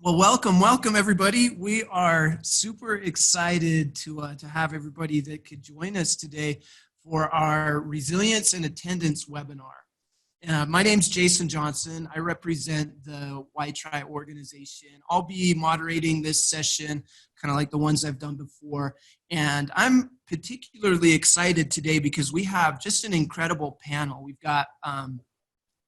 Well, welcome everybody. We are super excited to have everybody that could join us today for our Resilience and Attendance webinar. My name's Jason Johnson. I represent the WhyTry organization. I'll be moderating this session, kind of like the ones I've done before. And I'm particularly excited today because we have just an incredible panel. We've got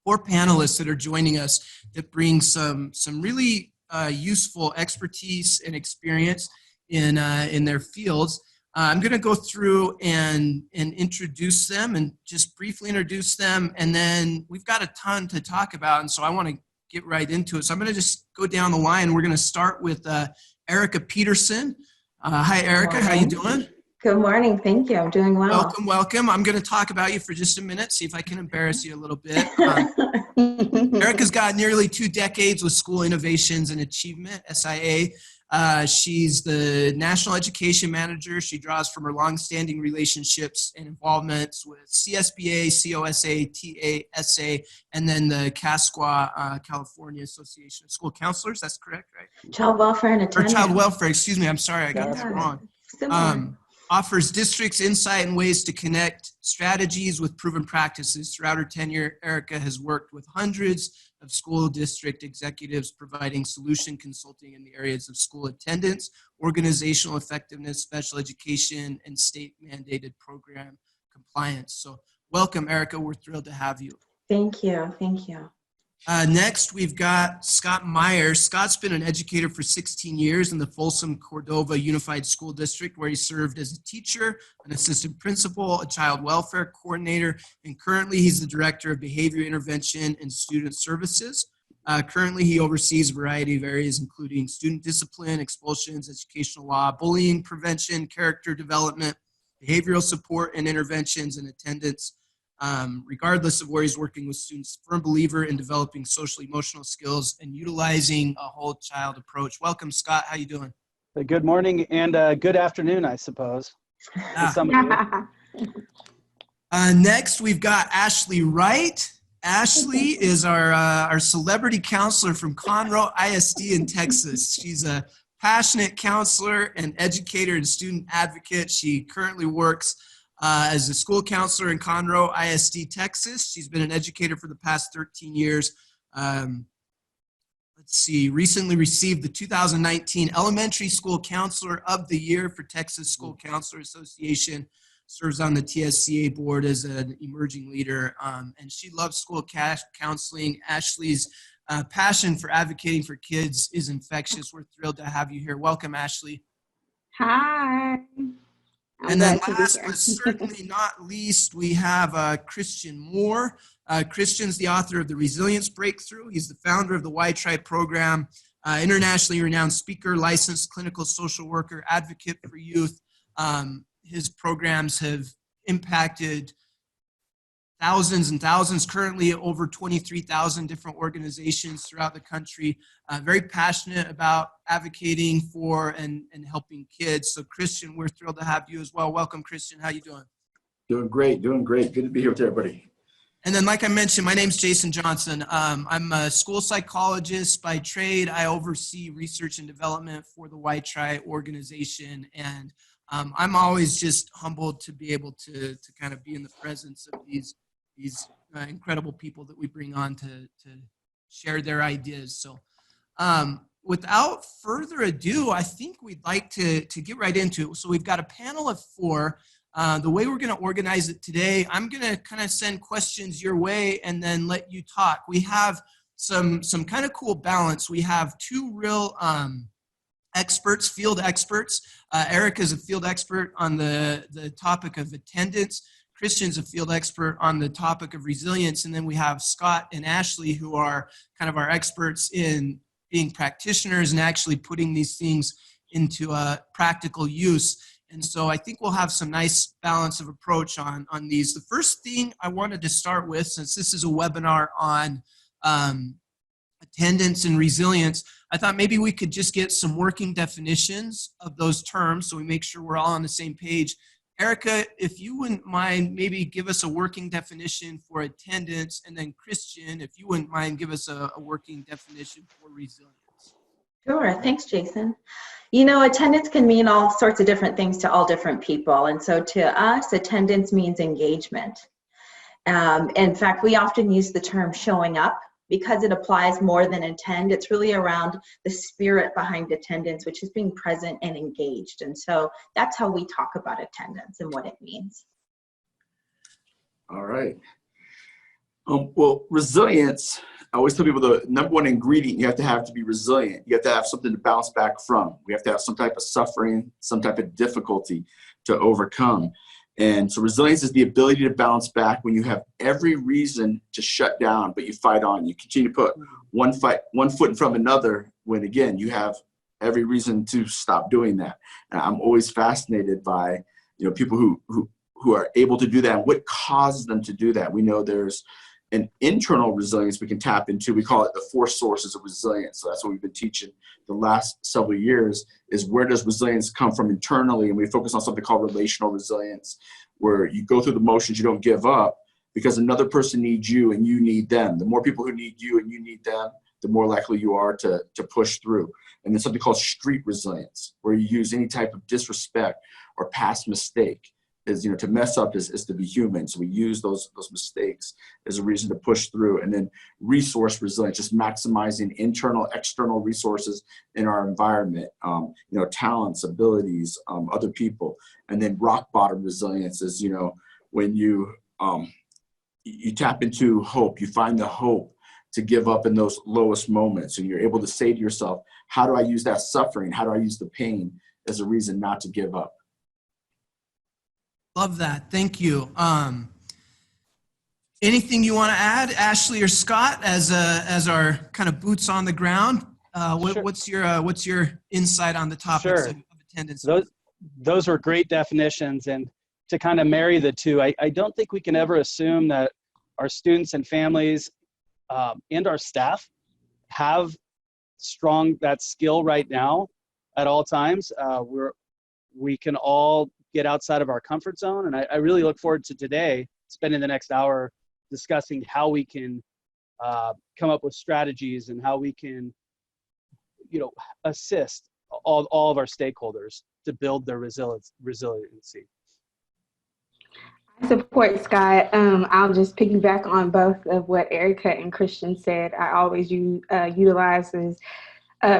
4 panelists that are joining us that bring some really useful expertise and experience in their fields. I'm going to go through and introduce them and just briefly introduce them, and then we've got a ton to talk about, and so I want to get right into it. So I'm going to just go down the line. We're going to start with Erica Peterson. Hi, Erica. How you doing? Good morning. Thank you. I'm doing well. Welcome. I'm going to talk about you for just a minute, see if I can embarrass you a little bit. Erica's got nearly 2 decades with School Innovations and Achievement, SIA. She's the National Education Manager. She draws from her longstanding relationships and involvements with CSBA, COSA, TASA, and then the CASQA, California Association of School Counselors. That's correct, right? Child Welfare and Attendance. Or Child Welfare, excuse me. I'm sorry, I got that wrong. Offers districts insight and ways to connect strategies with proven practices. Throughout her tenure, Erica has worked with hundreds of school district executives providing solution consulting in the areas of school attendance, organizational effectiveness, special education, and state mandated program compliance. So welcome, Erica. We're thrilled to have you. Thank you. Thank you. Next, we've got Scott Myers. Scott's been an educator for 16 years in the Folsom Cordova Unified School District, where he served as a teacher, an assistant principal, a child welfare coordinator, and currently he's the director of behavior intervention and student services. Currently, he oversees a variety of areas, including student discipline, expulsions, educational law, bullying prevention, character development, behavioral support and interventions, and attendance. Regardless of where he's working with students, firm believer in developing social emotional skills and utilizing a whole child approach. Welcome, Scott. How you doing? Good morning and good afternoon, I suppose. Next, we've got Ashley Wright. Ashley is our celebrity counselor from Conroe ISD in Texas. She's a passionate counselor and educator and student advocate. She currently works as a school counselor in Conroe ISD, Texas. She's been an educator for the past 13 years. Recently received the 2019 Elementary School Counselor of the Year for Texas School Counselor Association. Serves on the TSCA board as an emerging leader, and she loves school counseling. Ashley's passion for advocating for kids is infectious. We're thrilled to have you here. Welcome, Ashley. Hi. And then last but certainly not least, we have Christian Moore. Christian's the author of The Resilience Breakthrough. He's the founder of the WhyTry program, internationally renowned speaker, licensed clinical social worker, advocate for youth. His programs have impacted thousands and thousands, currently over 23,000 different organizations throughout the country. Very passionate about advocating for and helping kids. So Christian, we're thrilled to have you as well. Welcome, Christian. How you doing? Doing great. Good to be here with everybody. And then, like I mentioned, my name's Jason Johnson. I'm a school psychologist by trade. I oversee research and development for the WhyTry organization. And I'm always just humbled to be able to kind of be in the presence of these incredible people that we bring on to share their ideas. So without further ado, I think we'd like to get right into it. So we've got a panel of 4. The way we're going to organize it today, I'm going to kind of send questions your way and then let you talk. We have some kind of cool balance. We have 2 real experts, field experts. Eric is a field expert on the topic of attendance. Christian's a field expert on the topic of resilience. And then we have Scott and Ashley, who are kind of our experts in being practitioners and actually putting these things into practical use. And so I think we'll have some nice balance of approach on these. The first thing I wanted to start with, since this is a webinar on attendance and resilience, I thought maybe we could just get some working definitions of those terms so we make sure we're all on the same page. Erica, if you wouldn't mind, maybe give us a working definition for attendance, and then Christian, if you wouldn't mind, give us a working definition for resilience. Sure. Thanks, Jason. You know, attendance can mean all sorts of different things to all different people. And so to us, attendance means engagement. In fact, we often use the term showing up because it applies more than attend. It's really around the spirit behind attendance, which is being present and engaged. And so that's how we talk about attendance and what it means. All right. Well, resilience, I always tell people the number one ingredient you have to be resilient. You have to have something to bounce back from. We have to have some type of suffering, some type of difficulty to overcome. And so resilience is the ability to bounce back when you have every reason to shut down, but you fight on. You continue to put one foot in front of another when, again, you have every reason to stop doing that. And I'm always fascinated by, people who are able to do that and what causes them to do that. We know there's an internal resilience we can tap into. We call it the 4 sources of resilience. So that's what we've been teaching the last several years, is where does resilience come from internally? And we focus on something called relational resilience, where you go through the motions, you don't give up because another person needs you and you need them. The more people who need you and you need them, the more likely you are to push through. And then something called street resilience, where you use any type of disrespect or past mistake. Is to mess up is to be human. So we use those mistakes as a reason to push through. And then resource resilience, just maximizing internal, external resources in our environment, talents, abilities, other people. And then rock bottom resilience is, when you tap into hope, you find the hope to give up in those lowest moments. And you're able to say to yourself, how do I use that suffering? How do I use the pain as a reason not to give up? Love that. Thank you. Anything you want to add, Ashley or Scott, as our kind of boots on the ground? Sure. What's your insight on the topics of attendance? Those were great definitions. And to kind of marry the two, I don't think we can ever assume that our students and families and our staff have that skill right now at all times. We can all get outside of our comfort zone. And I really look forward to today, spending the next hour discussing how we can come up with strategies and how we can, assist all of our stakeholders to build their resiliency. I support Scott. I'll just piggyback on both of what Erica and Christian said. I always utilize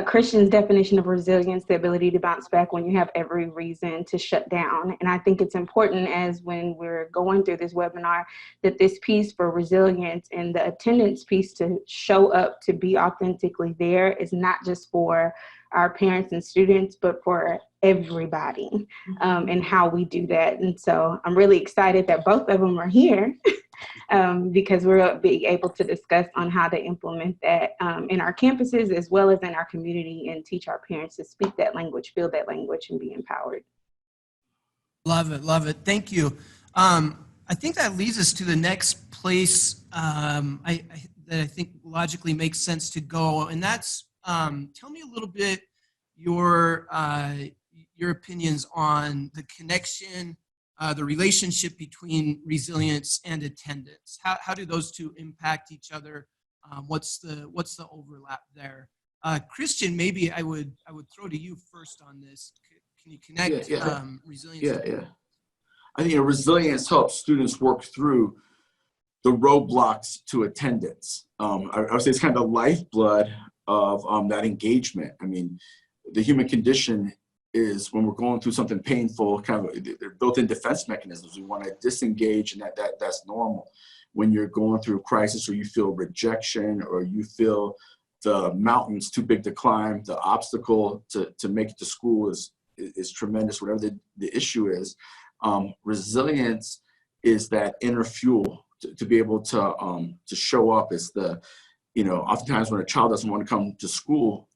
Christian's definition of resilience, the ability to bounce back when you have every reason to shut down. And I think it's important, as when we're going through this webinar, that this piece for resilience and the attendance piece to show up, to be authentically there, is not just for our parents and students, but for everybody, and how we do that. And so I'm really excited that both of them are here because we'll be able to discuss on how to implement that in our campuses as well as in our community, and teach our parents to speak that language, feel that language, and be empowered. Love it. Love it. Thank you. I think that leads us to the next place that I think logically makes sense to go. And that's, tell me a little bit your opinions on the connection, the relationship between resilience and attendance. How do those two impact each other? What's the overlap there? Christian, maybe I would throw to you first on this. Can you connect resilience? Yeah. I think resilience helps students work through the roadblocks to attendance. I would say it's kind of the lifeblood of that engagement. I mean, the human condition is, when we're going through something painful, kind of they're built-in defense mechanisms. We want to disengage, and that's normal. When you're going through a crisis, or you feel rejection, or you feel the mountain's too big to climb, the obstacle to make it to school is tremendous, whatever the issue is. Resilience is that inner fuel to be able to show up. Is oftentimes when a child doesn't want to come to school,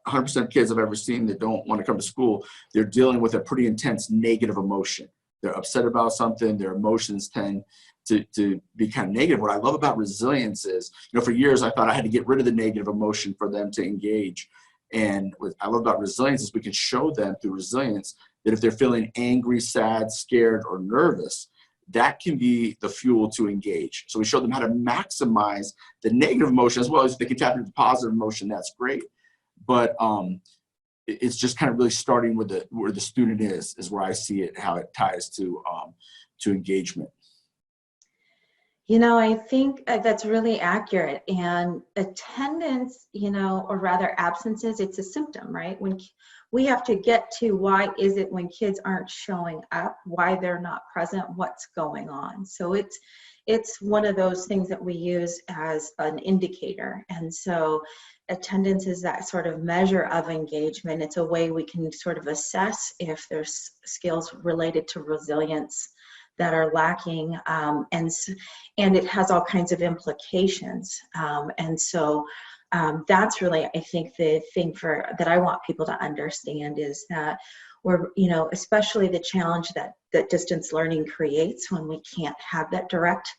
100% of kids I've ever seen that don't want to come to school, they're dealing with a pretty intense negative emotion. They're upset about something. Their emotions tend to be kind of negative. What I love about resilience is, for years I thought I had to get rid of the negative emotion for them to engage. And what I love about resilience is we can show them through resilience that if they're feeling angry, sad, scared, or nervous, that can be the fuel to engage. So we show them how to maximize the negative emotion, as well as if they can tap into the positive emotion, that's great. but it's just kind of really starting where the student is where I see it, how it ties to engagement. You know, I think that's really accurate. And attendance, you know, or rather absences, it's a symptom, right? When we have to get to why is it when kids aren't showing up, why they're not present, what's going on. So it's one of those things that we use as an indicator. And so attendance is that sort of measure of engagement. It's a way we can sort of assess if there's skills related to resilience that are lacking, and it has all kinds of implications. And so that's really, I think, the thing that I want people to understand is that we're, you know, especially the challenge that distance learning creates when we can't have that direct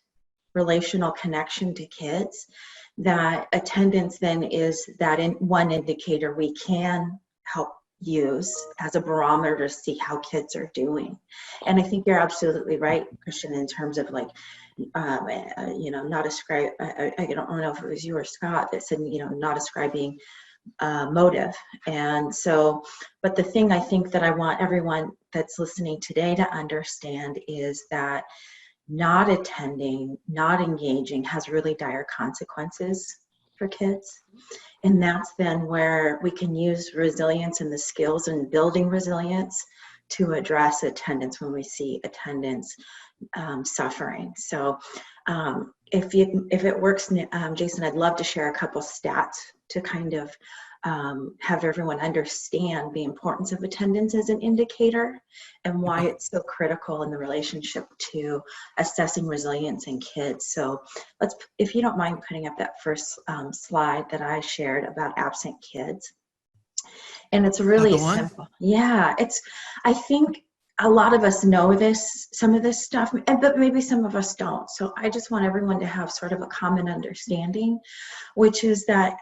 relational connection to kids, that attendance then is that one indicator we can help use as a barometer to see how kids are doing. And I think you're absolutely right, Christian, in terms of like, you know, not ascribe, I don't know if it was you or Scott that said, you know, not ascribing motive. And so, but the thing I think that I want everyone that's listening today to understand is that not attending, not engaging has really dire consequences for kids. And that's then where we can use resilience and the skills and building resilience to address attendance when we see attendance suffering. So if it works, Jason, I'd love to share a couple stats to kind of have everyone understand the importance of attendance as an indicator and why it's so critical in the relationship to assessing resilience in kids. So if you don't mind putting up that first slide that I shared about absent kids. And it's really simple. Yeah, I think a lot of us know some of this stuff, but maybe some of us don't. So I just want everyone to have sort of a common understanding, which is that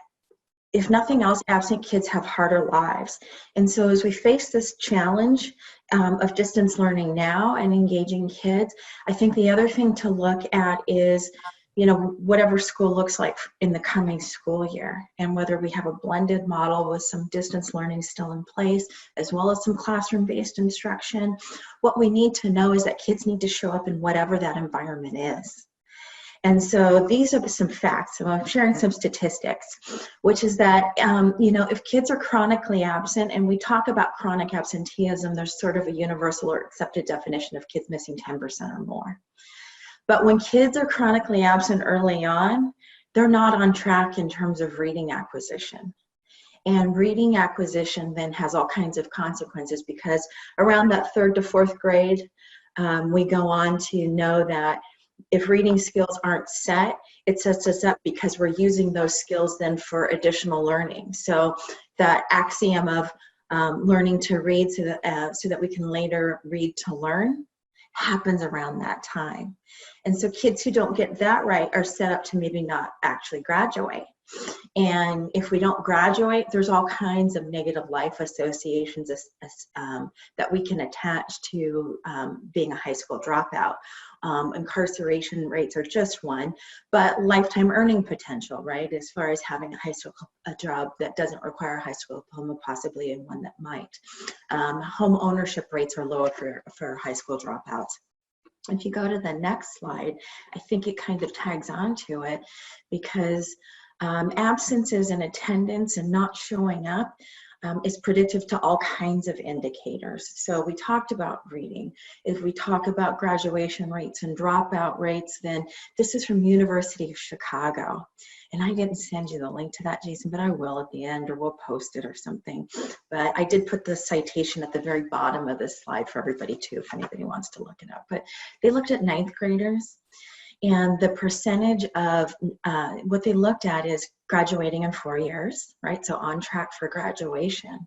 if nothing else, absent kids have harder lives. And so as we face this challenge of distance learning now and engaging kids, I think the other thing to look at is, you know, whatever school looks like in the coming school year, and whether we have a blended model with some distance learning still in place, as well as some classroom-based instruction. What we need to know is that kids need to show up in whatever that environment is. And so these are some facts. So I'm sharing some statistics, which is that, you know, if kids are chronically absent, and we talk about chronic absenteeism, there's sort of a universal or accepted definition of kids missing 10% or more. But when kids are chronically absent early on, they're not on track in terms of reading acquisition. And reading acquisition then has all kinds of consequences, because around that 3rd to 4th grade, we go on to know that if reading skills aren't set, it sets us up because we're using those skills then for additional learning. So that axiom of learning to read so that we can later read to learn happens around that time. And so kids who don't get that right are set up to maybe not actually graduate. And if we don't graduate, there's all kinds of negative life associations that we can attach to being a high school dropout. Incarceration rates are just one, but lifetime earning potential, right? As far as having a job that doesn't require a high school diploma, possibly, and one that might. Home ownership rates are lower for high school dropouts. If you go to the next slide, I think it kind of tags onto it, because absences and attendance and not showing up is predictive to all kinds of indicators. So we talked about reading. If we talk about graduation rates and dropout rates, then this is from University of Chicago. And I didn't send you the link to that, Jason, but I will at the end, or we'll post it or something. But I did put the citation at the very bottom of this slide for everybody too, if anybody wants to look it up. But they looked at 9th graders. And the percentage of what they looked at is graduating in 4 years, right? So on track for graduation.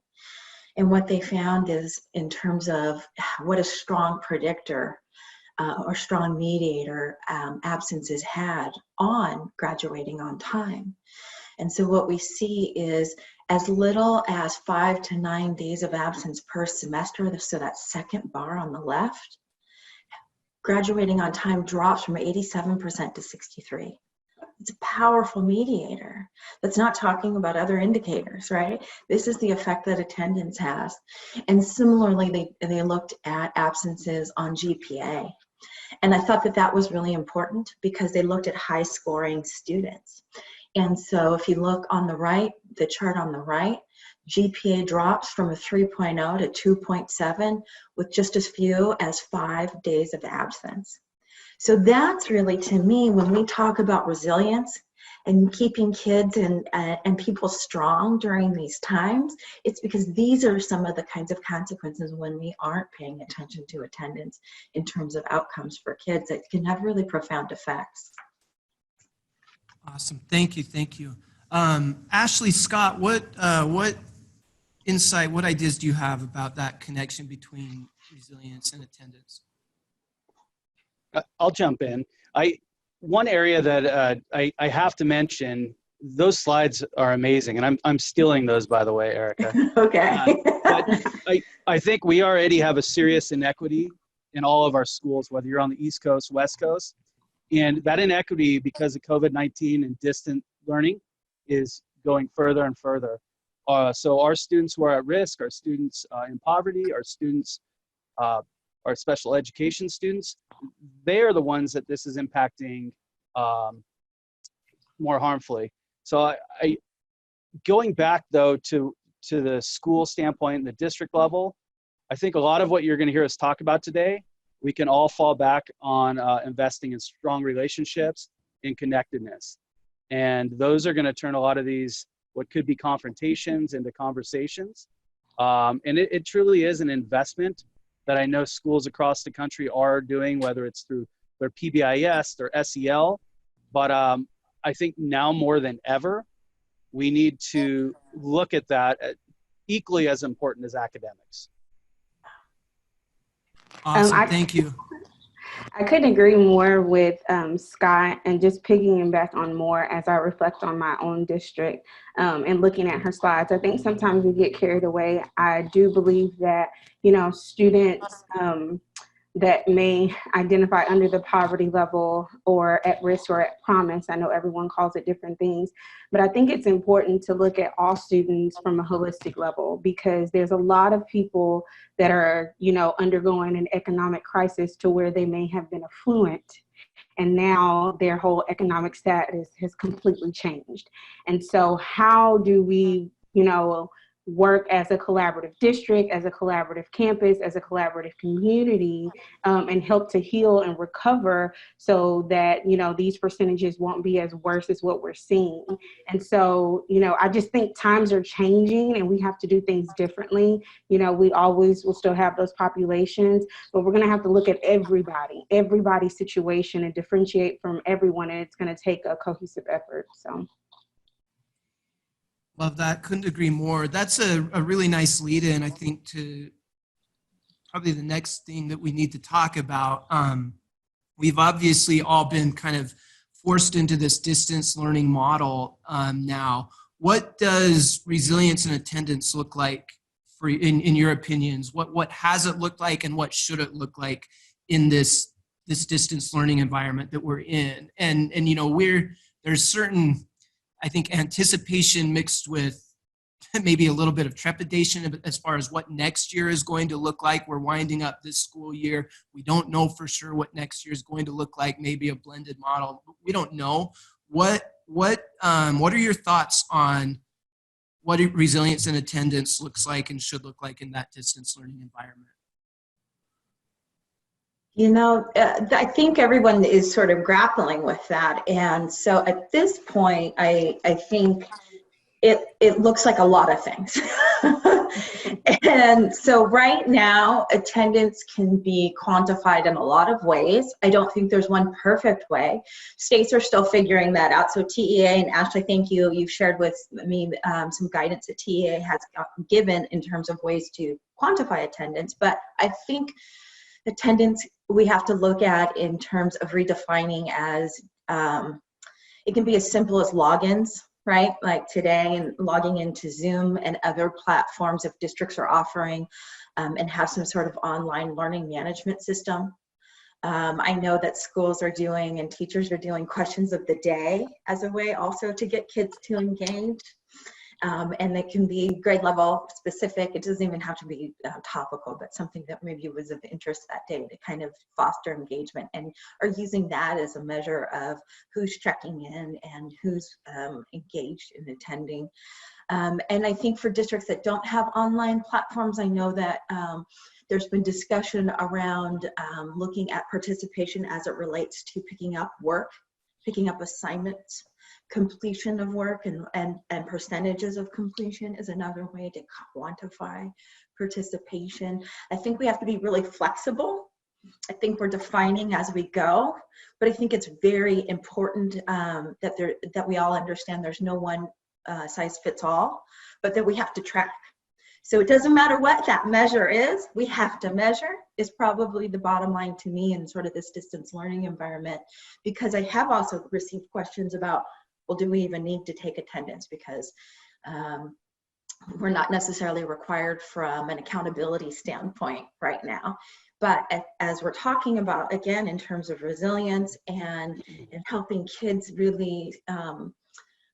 And what they found is, in terms of what a strong predictor or strong mediator absences had on graduating on time. And so what we see is as little as 5 to 9 days of absence per semester. So that second bar on the left, graduating on time drops from 87% to 63%. It's a powerful mediator that's not talking about other indicators, right? This is the effect that attendance has. And similarly, they looked at absences on GPA. And I thought that that was really important because they looked at high scoring students. And so if you look on the right, the chart on the right, GPA drops from a 3.0 to 2.7 with just as few as 5 days of absence. So that's really, to me, when we talk about resilience and keeping kids and people strong during these times, it's because these are some of the kinds of consequences when we aren't paying attention to attendance in terms of outcomes for kids that can have really profound effects. Awesome. Thank you. Thank you. Ashley, Scott, what insight, what ideas do you have about that connection between resilience and attendance? I'll jump in. One area that I have to mention, those slides are amazing, and I'm stealing those, by the way, Erica. Okay. But I think we already have a serious inequity in all of our schools, whether you're on the East Coast, West Coast, and that inequity, because of COVID-19 and distant learning, is going further and further. So our students who are at risk, our students in poverty, our students, our special education students, they are the ones that this is impacting more harmfully. So going back though to the school standpoint and the district level, I think a lot of what you're going to hear us talk about today, we can all fall back on investing in strong relationships and connectedness. And those are going to turn a lot of these, what could be confrontations, into conversations. And it truly is an investment that I know schools across the country are doing, whether it's through their PBIS, their SEL. But I think now more than ever, we need to look at that equally as important as academics. Awesome. Thank you. I couldn't agree more with Scott, and just piggying back on more as I reflect on my own district and looking at her slides. I think sometimes we get carried away. I do believe that, students that may identify under the poverty level or at risk or at promise, I know everyone calls it different things, but I think it's important to look at all students from a holistic level, because there's a lot of people that are, undergoing an economic crisis to where they may have been affluent, and now their whole economic status has completely changed. And so how do we, work as a collaborative district, as a collaborative campus, as a collaborative community, and help to heal and recover so that, these percentages won't be as worse as what we're seeing. And so, I just think times are changing and we have to do things differently. We always will still have those populations, but we're going to have to look at everybody's situation and differentiate from everyone. And it's going to take a cohesive effort. So. Love that. Couldn't agree more. That's a really nice lead in, I think, to probably the next thing that we need to talk about. We've obviously all been kind of forced into this distance learning model now. What does resilience and attendance look like for in your opinions? What has it looked like and what should it look like in this distance learning environment that we're in? And there's certain, I think, anticipation mixed with maybe a little bit of trepidation as far as what next year is going to look like. We're winding up this school year. We don't know for sure what next year is going to look like, maybe a blended model. We don't know. What are your thoughts on what resilience and attendance looks like and should look like in that distance learning environment? I think everyone is sort of grappling with that. And so at this point, I think it looks like a lot of things. And so right now, attendance can be quantified in a lot of ways. I don't think there's one perfect way. States are still figuring that out. So TEA, and Ashley, thank you. You've shared with me some guidance that TEA has given in terms of ways to quantify attendance. But I think attendance we have to look at in terms of redefining as it can be as simple as logins, right? Like today, and logging into Zoom and other platforms if districts are offering and have some sort of online learning management system. I know that schools are doing and teachers are doing questions of the day as a way also to get kids to engage. And they can be grade level specific. It doesn't even have to be topical, but something that maybe was of interest that day to kind of foster engagement, and are using that as a measure of who's checking in and who's engaged in attending. And I think for districts that don't have online platforms, I know that there's been discussion around looking at participation as it relates to picking up work, picking up assignments. Completion of work and percentages of completion is another way to quantify participation. I think we have to be really flexible. I think we're defining as we go, but I think it's very important that we all understand there's no one size fits all, but that we have to track. So it doesn't matter what that measure is, we have to measure, is probably the bottom line to me in sort of this distance learning environment, because I have also received questions about, well, do we even need to take attendance? Because we're not necessarily required from an accountability standpoint right now. But as we're talking about, again, in terms of resilience and helping kids really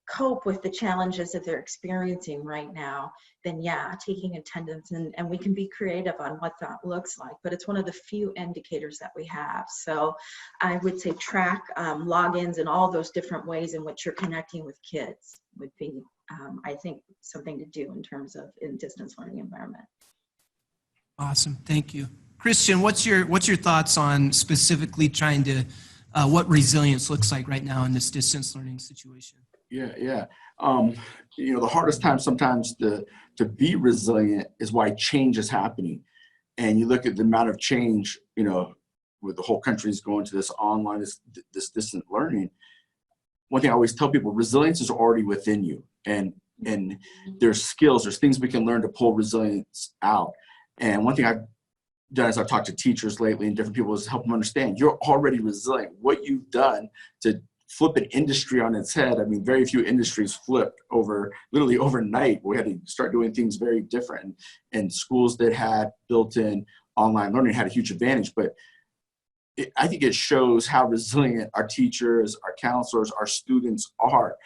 cope with the challenges that they're experiencing right now, then yeah, taking attendance, and we can be creative on what that looks like, but it's one of the few indicators that we have. So I would say track logins and all those different ways in which you're connecting with kids would be, I think, something to do in terms of in distance learning environment. Awesome, thank you. Christian, what's your thoughts on specifically trying to, what resilience looks like right now in this distance learning situation? Yeah. The hardest time sometimes to be resilient is why change is happening. And you look at the amount of change, with the whole country is going to this online, this distant learning. One thing I always tell people, resilience is already within you. And there's skills, there's things we can learn to pull resilience out. And one thing I've done as I've talked to teachers lately and different people is help them understand you're already resilient. What you've done to flip an industry on its head. I mean, very few industries flipped literally overnight. We had to start doing things very different. And schools that had built-in online learning had a huge advantage. But I think it shows how resilient our teachers, our counselors, our students are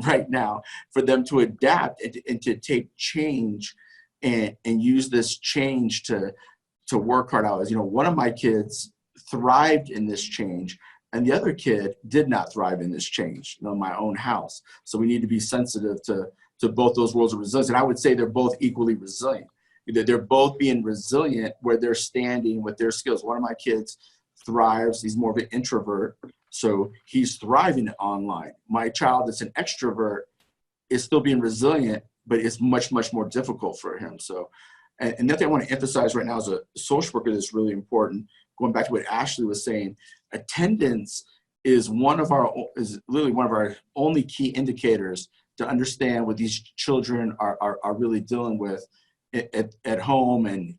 right now for them to adapt and to take change and use this change to work hard out. As one of my kids thrived in this change, and the other kid did not thrive in this change, in my own house. So we need to be sensitive to both those worlds of resilience. And I would say they're both equally resilient. They're both being resilient where they're standing with their skills. One of my kids thrives. He's more of an introvert, so he's thriving online. My child that's an extrovert is still being resilient, but it's much, much more difficult for him. So, and another thing I want to emphasize right now as a social worker that's really important, going back to what Ashley was saying, attendance is literally one of our only key indicators to understand what these children are really dealing with at home and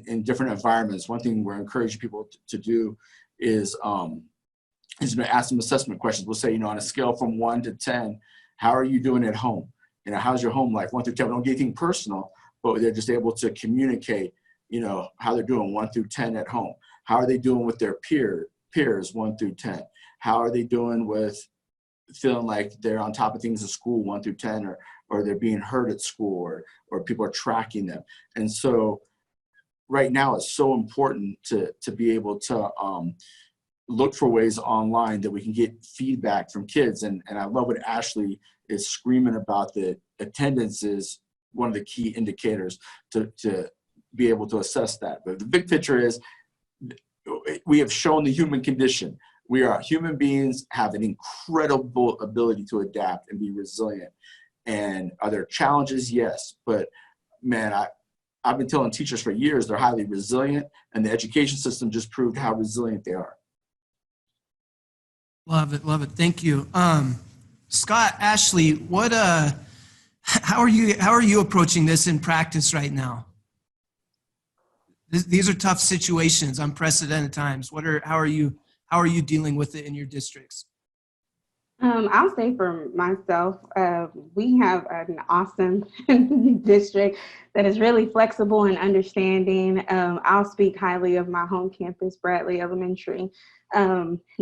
in different environments. One thing we're encouraging people to do is to ask them assessment questions. We'll say, on a scale from 1 to 10, how are you doing at home? How's your home life? 1 through 10, we don't get anything personal, but they're just able to communicate, how they're doing 1 through 10 at home. How are they doing with their peers 1 through 10? How are they doing with feeling like they're on top of things in school 1 through 10, or they're being heard at school, or people are tracking them? And so right now it's so important to be able to look for ways online that we can get feedback from kids. And I love what Ashley is screaming about, that attendance is one of the key indicators to be able to assess that. But the big picture is we have shown the human condition. We are human beings, have an incredible ability to adapt and be resilient. And are there challenges? Yes. But man, I've been telling teachers for years they're highly resilient, and the education system just proved how resilient they are. Love it. Thank you. Scott, Ashley, how are you approaching this in practice right now? These are tough situations, unprecedented times. How are you dealing with it in your districts? I'll say for myself, we have an awesome district that is really flexible and understanding. I'll speak highly of my home campus, Bradley Elementary.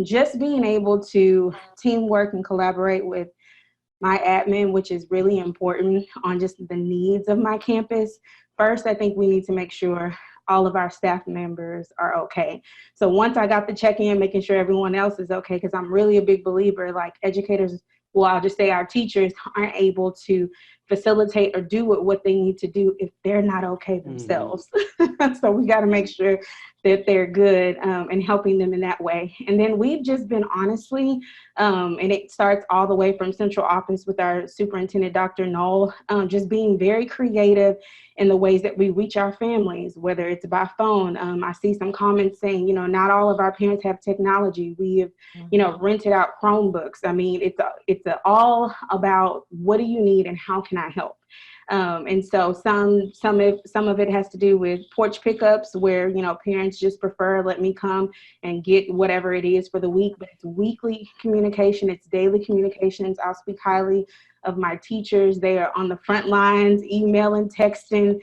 Just being able to teamwork and collaborate with my admin, which is really important on just the needs of my campus. First, I think we need to make sure all of our staff members are okay. So once I got the check-in, making sure everyone else is okay, because I'm really a big believer, like educators, well, I'll just say our teachers aren't able to facilitate or do what they need to do if they're not okay themselves. So we got to make sure that they're good and helping them in that way. And then we've just been honestly, and it starts all the way from central office with our superintendent, Dr. Knoll, just being very creative in the ways that we reach our families, whether it's by phone. I see some comments saying, you know, not all of our parents have technology. We have, you know, rented out Chromebooks. I mean, it's all about what do you need and how can I help? And so some of it has to do with porch pickups where, you know, parents just prefer let me come and get whatever it is for the week, but it's weekly communication, it's daily communications. I'll speak highly of my teachers. They are on the front lines, emailing, texting,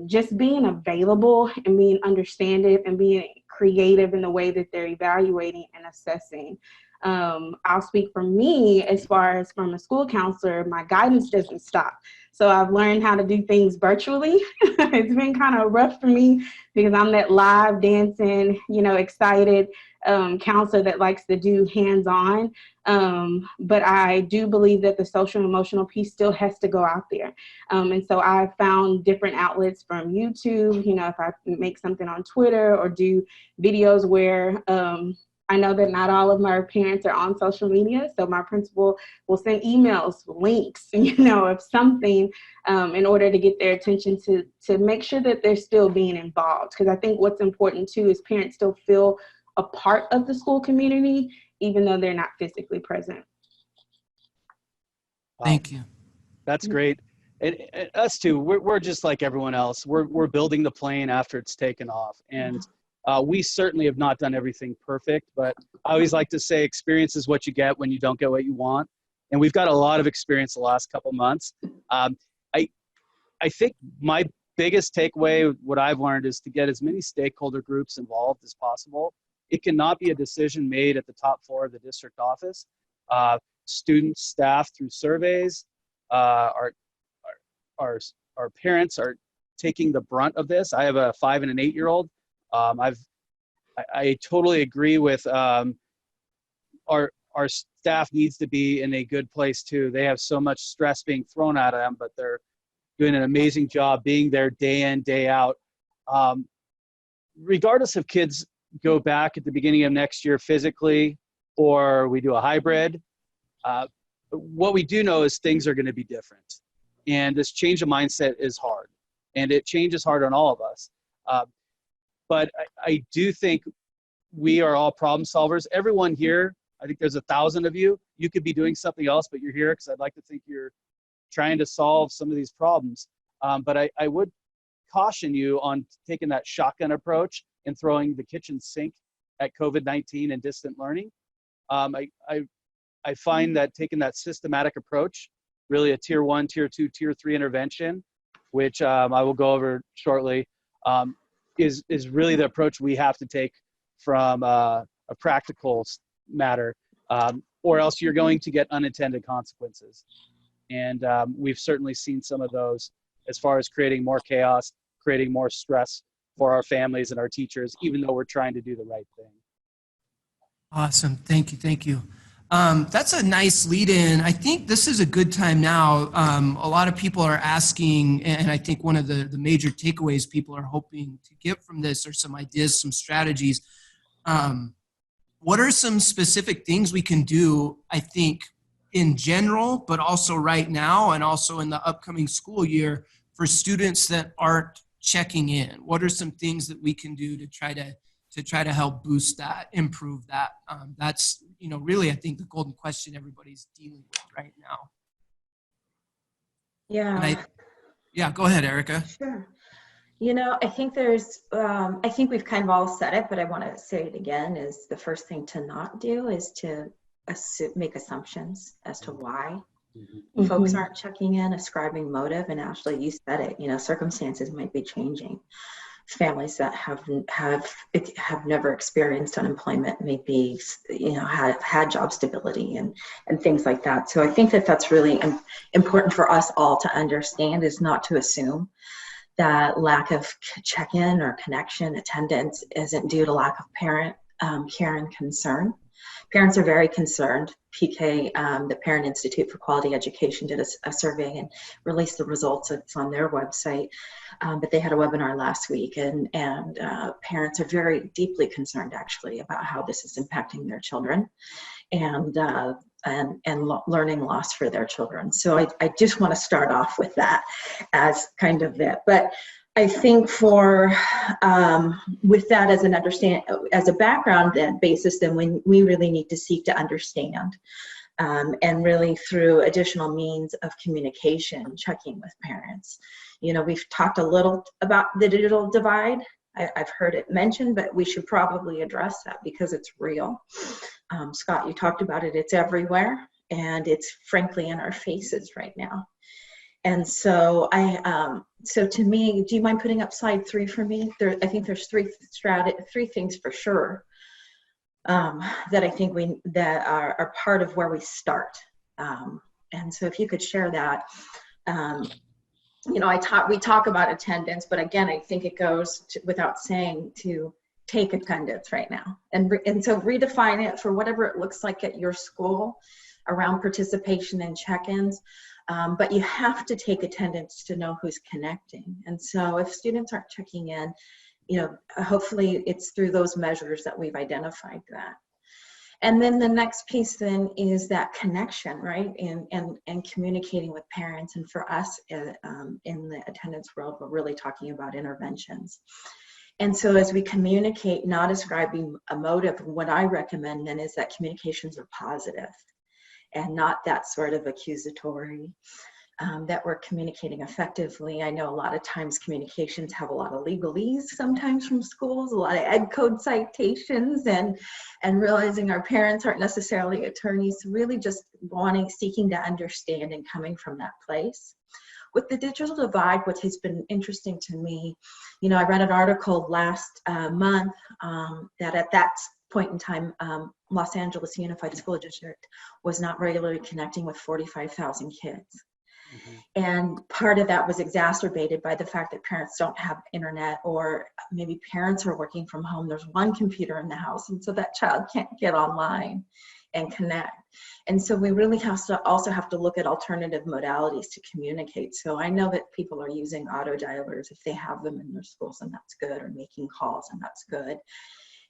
just being available and being understanding and being creative in the way that they're evaluating and assessing. I'll speak for me as far as from a school counselor, my guidance doesn't stop. So I've learned how to do things virtually. It's been kind of rough for me because I'm that live dancing, you know, excited counselor that likes to do hands-on. But I do believe that the social and emotional piece still has to go out there. And so I've found different outlets from YouTube, you know, if I make something on Twitter or do videos where I know that not all of my parents are on social media, so my principal will send emails, links, you know, of something in order to get their attention to make sure that they're still being involved. Because I think what's important too is parents still feel a part of the school community, even though they're not physically present. Thank you. That's great. And us too, we're just like everyone else. We're building the plane after it's taken off. And we certainly have not done everything perfect, but I always like to say experience is what you get when you don't get what you want. And we've got a lot of experience the last couple months. I think my biggest takeaway, what I've learned, is to get as many stakeholder groups involved as possible. It cannot be a decision made at the top floor of the district office. Students, staff, through surveys, our parents are taking the brunt of this. I have a 5 and an 8-year-old. I totally agree with our staff needs to be in a good place too. They have so much stress being thrown at them, but they're doing an amazing job being there day in, day out. Regardless if kids go back at the beginning of next year physically or we do a hybrid, what we do know is things are going to be different. And this change of mindset is hard. And it changes hard on all of us. But I do think we are all problem solvers. Everyone here, I think there's 1,000 of you. You could be doing something else, but you're here because I'd like to think you're trying to solve some of these problems. But I would caution you on taking that shotgun approach and throwing the kitchen sink at COVID-19 and distant learning. I find that taking that systematic approach, really a tier 1, tier 2, tier 3 intervention, which I will go over shortly, is really the approach we have to take from a practical matter, or else you're going to get unintended consequences. And we've certainly seen some of those as far as creating more chaos, creating more stress for our families and our teachers, even though we're trying to do the right thing. Awesome. Thank you. Thank you. That's a nice lead in. I think this is a good time now. A lot of people are asking, and I think one of the major takeaways people are hoping to get from this are some ideas, some strategies. What are some specific things we can do, I think, in general, but also right now and also in the upcoming school year for students that aren't checking in? What are some things that we can do to try to help boost that, improve that? That's, really, I think the golden question everybody's dealing with right now. Yeah. Go ahead, Erica. Sure. I think I think we've kind of all said it, but I want to say it again, is the first thing to not do is to make assumptions as to why Mhm. folks aren't checking in, ascribing motive. And Ashley, you said it, circumstances might be changing. Families that have never experienced unemployment may be, have had job stability and things like that. So I think that that's really important for us all to understand, is not to assume that lack of check-in or connection attendance isn't due to lack of parent care and concern. Parents are very concerned. PK, the Parent Institute for Quality Education, did a survey and released the results. It's on their website, but they had a webinar last week, and parents are very deeply concerned, actually, about how this is impacting their children and learning loss for their children. So I just want to start off with that as kind of it. But I think for with that as as a background basis, then we really need to seek to understand, and really through additional means of communication, checking with parents. We've talked a little about the digital divide. I've heard it mentioned, but we should probably address that because it's real. Scott, you talked about it. It's everywhere, and it's frankly in our faces right now. And so so to me, do you mind putting up slide 3 for me? I think there's three things for sure that I think that are part of where we start. And so if you could share that. We talk about attendance, but again, I think it goes without saying to take attendance right now, and so redefine it for whatever it looks like at your school around participation and check-ins. But you have to take attendance to know who's connecting. And so if students aren't checking in, hopefully it's through those measures that we've identified that. And then the next piece then is that connection, right? And communicating with parents. And for us in the attendance world, we're really talking about interventions. And so as we communicate, not ascribing a motive, what I recommend then is that communications are positive and not that sort of accusatory, that we're communicating effectively. I know a lot of times communications have a lot of legalese sometimes from schools, a lot of ed code citations, and realizing our parents aren't necessarily attorneys, really just seeking to understand and coming from that place. With the digital divide, what has been interesting to me, I read an article last month that at that point in time, Los Angeles Unified School District was not regularly connecting with 45,000 kids. Mm-hmm. And part of that was exacerbated by the fact that parents don't have internet, or maybe parents are working from home. There's one computer in the house, and so that child can't get online and connect. And so we really also have to look at alternative modalities to communicate. So I know that people are using auto dialers if they have them in their schools, and that's good, or making calls, and that's good,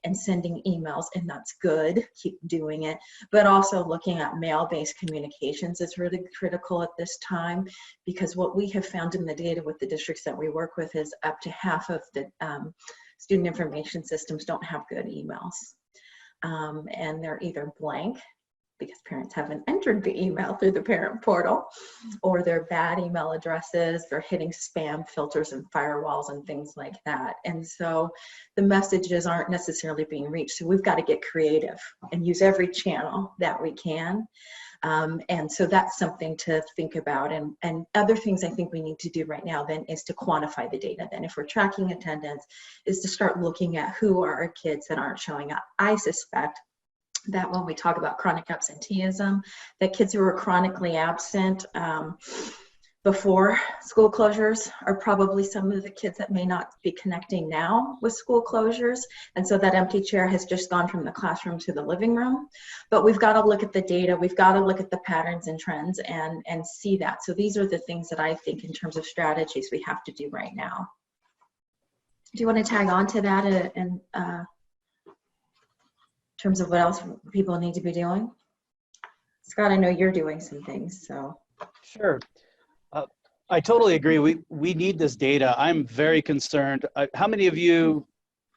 and sending emails, and that's good. Keep doing it. But also looking at mail-based communications is really critical at this time, because what we have found in the data with the districts that we work with is up to half of the student information systems don't have good emails. And they're either blank because parents haven't entered the email through the parent portal, or they're bad email addresses, they're hitting spam filters and firewalls and things like that. And so the messages aren't necessarily being reached. So we've got to get creative and use every channel that we can. And so that's something to think about. And other things I think we need to do right now then is to quantify the data. Then if we're tracking attendance, is to start looking at who are our kids that aren't showing up. I suspect that when we talk about chronic absenteeism, that kids who are chronically absent before school closures are probably some of the kids that may not be connecting now with school closures. And so that empty chair has just gone from the classroom to the living room. But we've got to look at the data, we've got to look at the patterns and trends and see that. So these are the things that I think in terms of strategies we have to do right now. Do you want to tag on to that in terms of what else people need to be doing? Scott, I know you're doing some things, so. Sure. I totally agree. We need this data. I'm very concerned. How many of you,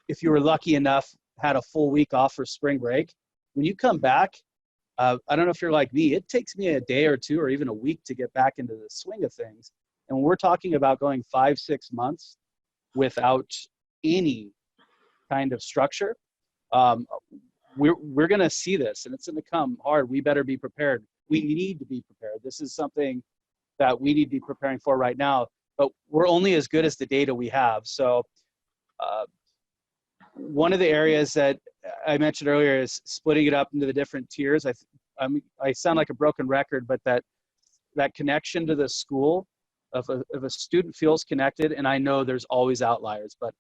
if you were lucky enough, had a full week off for spring break? When you come back, I don't know if you're like me, it takes me a day or two or even a week to get back into the swing of things. And when we're talking about going 5-6 months without any kind of structure, we're going to see this, and it's going to come hard. We better be prepared. We need to be prepared. This is something that we need to be preparing for right now, but we're only as good as the data we have. So one of the areas that I mentioned earlier is splitting it up into the different tiers. I sound like a broken record, but that connection to the school, if a student feels connected, and I know there's always outliers, but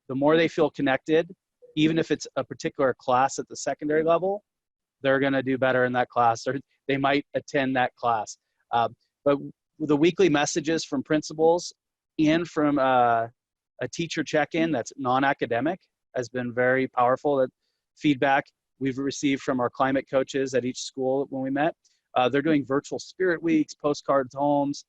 the more they feel connected, even if it's a particular class at the secondary level, they're going to do better in that class, or they might attend that class. But the weekly messages from principals and from a teacher check-in that's non-academic has been very powerful. That feedback we've received from our climate coaches at each school when we met. They're doing virtual spirit weeks, postcards, homes.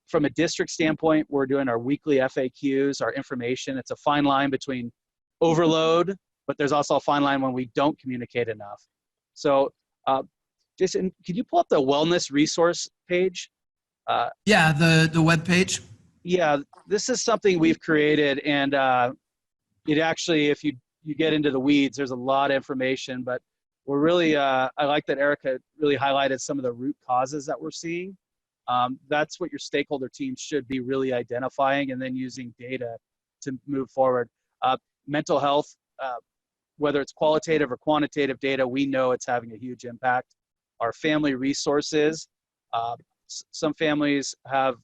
From a district standpoint, we're doing our weekly FAQs, our information. It's a fine line between overload, but there's also a fine line when we don't communicate enough. So, Jason, can you pull up the wellness resource page? Yeah, the web page. Yeah, this is something we've created, and it actually, if you get into the weeds, there's a lot of information, but we're really, I like that Erica really highlighted some of the root causes that we're seeing. That's what your stakeholder team should be really identifying and then using data to move forward. Mental health, whether it's qualitative or quantitative data, we know it's having a huge impact. Our family resources, some families have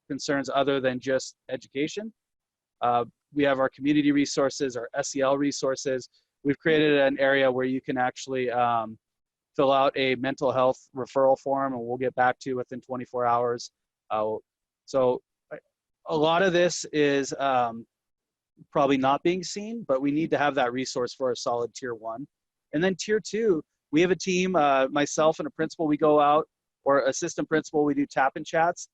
concerns other than just education. We have our community resources, our SEL resources. We've created an area where you can actually fill out a mental health referral form, and we'll get back to you within 24 hours. So a lot of this is probably not being seen, but we need to have that resource for a solid tier 1. And then tier 2, we have a team, myself and a principal, we go out, or assistant principal, we do tap and chats,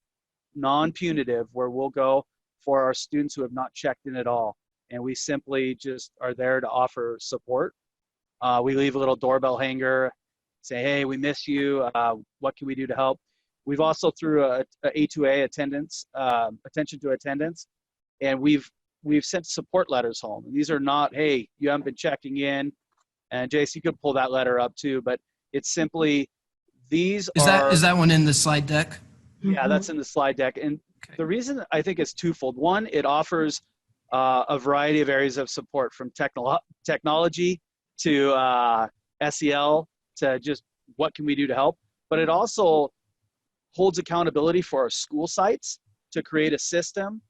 non-punitive, where we'll go for our students who have not checked in at all. And we simply just are there to offer support. We leave a little doorbell hanger, say, hey, we miss you. What can we do to help? We've also through a A2A attendance, attention to attendance, and we've sent support letters home. And these are not, hey, you haven't been checking in. And Jace, you could pull that letter up too, but it's simply, is that one in the slide deck? Yeah, that's in the slide deck. And okay, the reason I think is twofold. One, it offers a variety of areas of support, from technology to SEL to just what can we do to help. But it also holds accountability for our school sites to create a system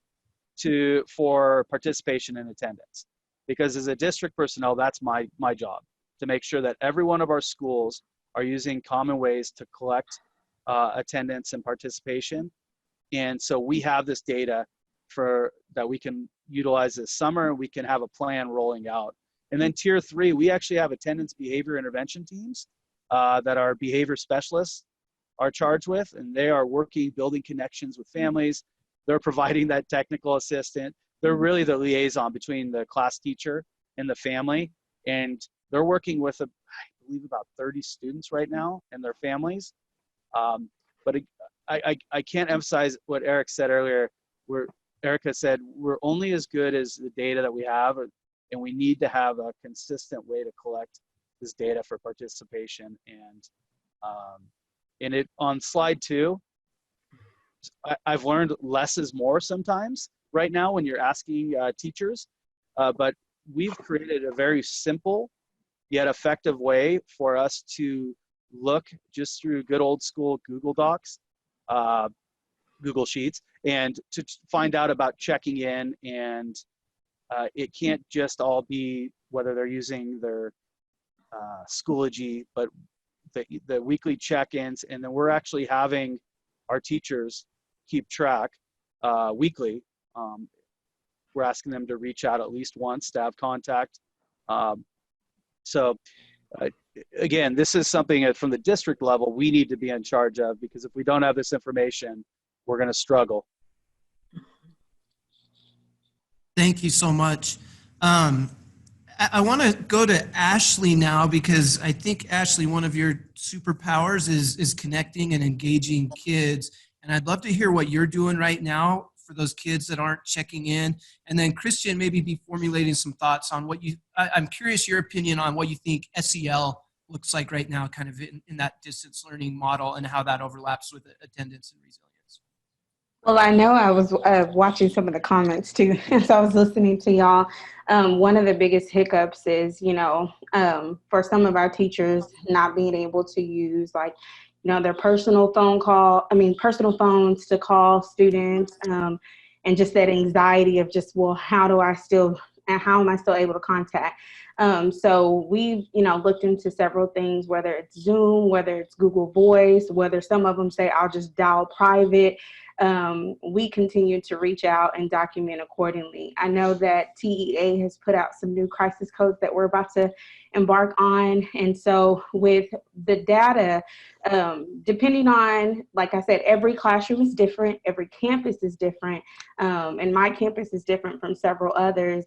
for participation in attendance. Because as a district personnel, that's my job, to make sure that every one of our schools are using common ways to collect attendance and participation. And so we have this data that we can utilize this summer, and we can have a plan rolling out. And then tier 3, we actually have attendance behavior intervention teams that our behavior specialists are charged with, and they are working, building connections with families. They're providing that technical assistant. They're really the liaison between the class teacher and the family. And they're working with, I believe, about 30 students right now and their families. But I can't emphasize what Eric said earlier. Erica said, we're only as good as the data that we have, and we need to have a consistent way to collect this data for participation. And on slide 2, I've learned less is more sometimes right now when you're asking teachers, but we've created a very simple yet effective way for us to look just through good old school Google Docs, Google Sheets, and to find out about checking in. And it can't just all be whether they're using their Schoology, but the weekly check-ins. And then we're actually having our teachers keep track weekly. We're asking them to reach out at least once to have contact. Again, this is something that from the district level we need to be in charge of, because if we don't have this information, we're going to struggle. Thank you so much. I want to go to Ashley now, because I think, Ashley, one of your superpowers is connecting and engaging kids. And I'd love to hear what you're doing right now for those kids that aren't checking in. And then Christian, maybe be formulating some thoughts on what I'm curious your opinion on what you think SEL looks like right now, kind of in that distance learning model and how that overlaps with attendance and resilience. Well, I know I was watching some of the comments too, so I was listening to y'all. One of the biggest hiccups is, for some of our teachers not being able to use their personal phones to call students, and just that anxiety of just, well, how am I still able to contact? So we've, looked into several things, whether it's Zoom, whether it's Google Voice, whether some of them say I'll just dial private. We continue to reach out and document accordingly. I know that TEA has put out some new crisis codes that we're about to embark on. And so with the data, depending on, like I said, every classroom is different, every campus is different, and my campus is different from several others.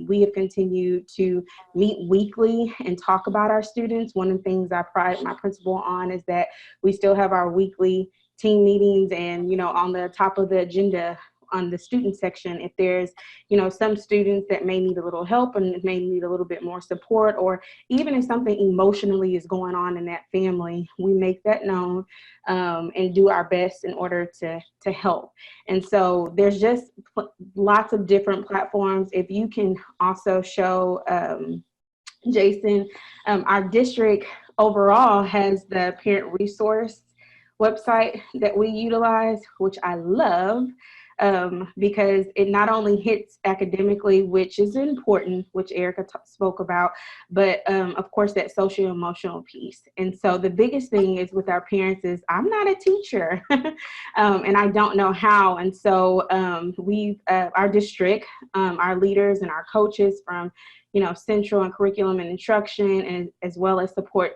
We have continued to meet weekly and talk about our students. One of the things I pride my principal on is that we still have our weekly team meetings, and on the top of the agenda on the student section, if there's some students that may need a little help and may need a little bit more support, or even if something emotionally is going on in that family, we make that known, and do our best in order to help. And so there's just lots of different platforms. If you can also show Jason, our district overall has the parent resource website that we utilize, which I love, because it not only hits academically, which is important, which Erica spoke about, but of course that social emotional piece. And so the biggest thing is with our parents is, I'm not a teacher, and I don't know how. And so our district, our leaders and our coaches from central and curriculum and instruction, and as well as support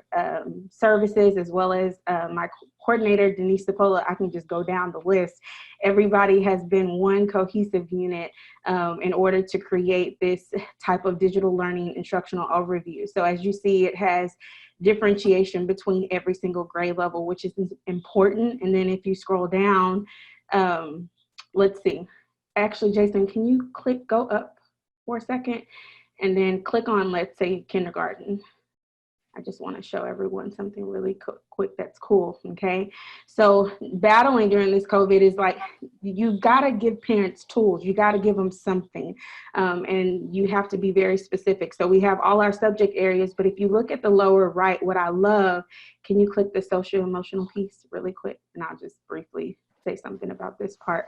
services, as well as my coordinator, Denise Cipolla, I can just go down the list. Everybody has been one cohesive unit in order to create this type of digital learning instructional overview. So as you see, it has differentiation between every single grade level, which is important. And then if you scroll down, let's see. Actually, Jason, can you go up for a second? And then click on, let's say, kindergarten. I just want to show everyone something really quick that's cool, okay? So battling during this COVID is like, you got to give parents tools. You got to give them something, and you have to be very specific. So we have all our subject areas, but if you look at the lower right, what I love, can you click the social emotional piece really quick? And I'll just briefly say something about this part.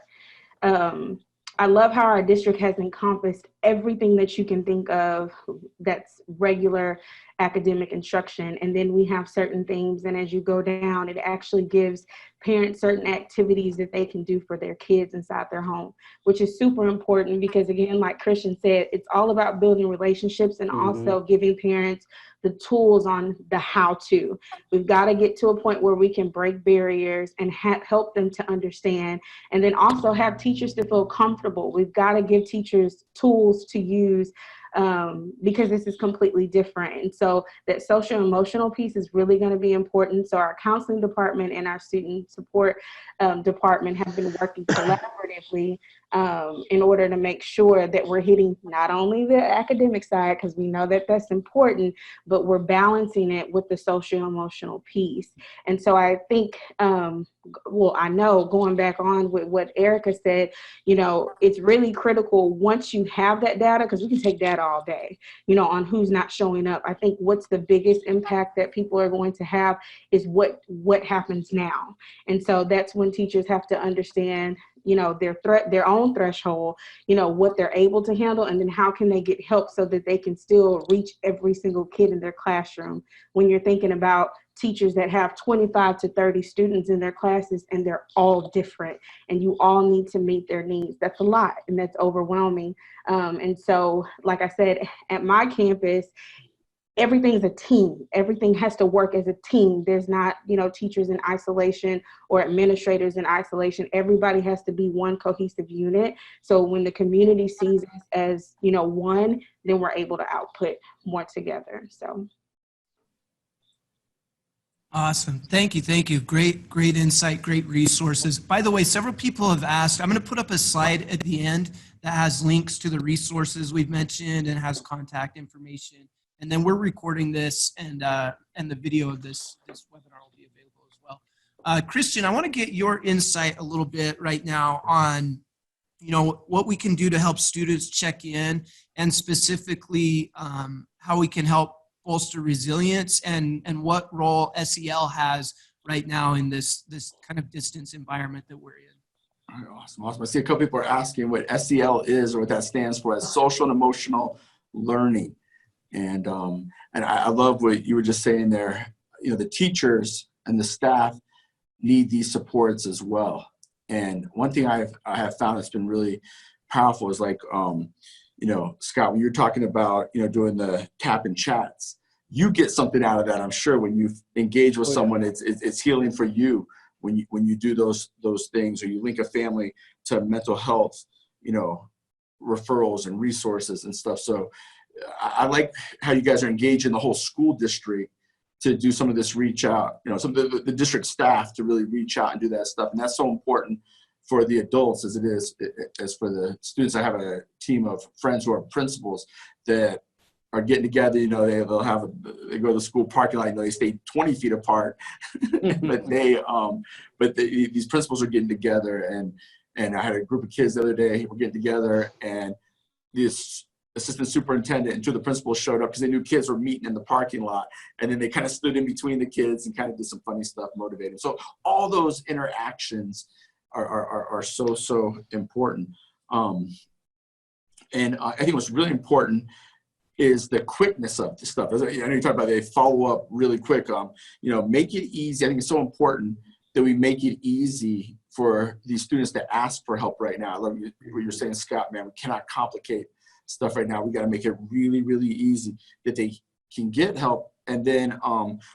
I love how our district has encompassed everything that you can think of that's regular academic instruction. And then we have certain things, and as you go down, it actually gives parents certain activities that they can do for their kids inside their home, which is super important because, again, like Christian said, it's all about building relationships and also giving parents the tools on the how to. We've got to get to a point where we can break barriers and help them to understand, and then also have teachers to feel comfortable. We've got to give teachers tools to use, because this is completely different. And so that social emotional piece is really going to be important. So our counseling department and our student support department have been working collaboratively in order to make sure that we're hitting not only the academic side, because we know that that's important, but we're balancing it with the social emotional piece. And so I think, I know, going back on with what Erica said, it's really critical once you have that data, because we can take data all day, on who's not showing up. I think what's the biggest impact that people are going to have is what happens now. And so that's when teachers have to understand, their own threshold, what they're able to handle, and then how can they get help so that they can still reach every single kid in their classroom. When you're thinking about teachers that have 25 to 30 students in their classes and they're all different and you all need to meet their needs, that's a lot and that's overwhelming. And so, like I said, at my campus, everything's a team. Everything has to work as a team. There's not, teachers in isolation or administrators in isolation. Everybody has to be one cohesive unit. So when the community sees us as, one, then we're able to output more together. So. Awesome. Thank you. Thank you. Great insight, great resources. By the way, several people have asked, I'm going to put up a slide at the end that has links to the resources we've mentioned and has contact information. And then we're recording this, and the video of this webinar will be available as well. Christian, I want to get your insight a little bit right now on, what we can do to help students check in, and specifically how we can help bolster resilience, and what role SEL has right now in this kind of distance environment that we're in. All right, awesome. I see a couple people are asking what SEL is, or what that stands for, as social and emotional learning. And I love what you were just saying there. The teachers and the staff need these supports as well. And one thing I have found that's been really powerful is like, Scott, when you're talking about, doing the tap and chats, you get something out of that. I'm sure when you engage with someone, it's healing for you when you do those things, or you link a family to mental health, referrals and resources and stuff. So I like how you guys are engaging the whole school district to do some of this reach out, some of the district staff to really reach out and do that stuff. And that's so important for the adults as it is as for the students. I have a team of friends who are principals that are getting together. They go to the school parking lot. They stay 20 feet apart, but these principals are getting together. And I had a group of kids the other day. We're getting together, and this assistant superintendent and two of the principals showed up because they knew kids were meeting in the parking lot, and then they kind of stood in between the kids and kind of did some funny stuff, motivated. So all those interactions are so important. And I think what's really important is the quickness of the stuff. I know you talk about they follow up really quick. Make it easy. I think it's so important that we make it easy for these students to ask for help right now. I love what you're saying, Scott, man. We cannot complicate stuff right now. We got to make it really, really easy that they can get help. And then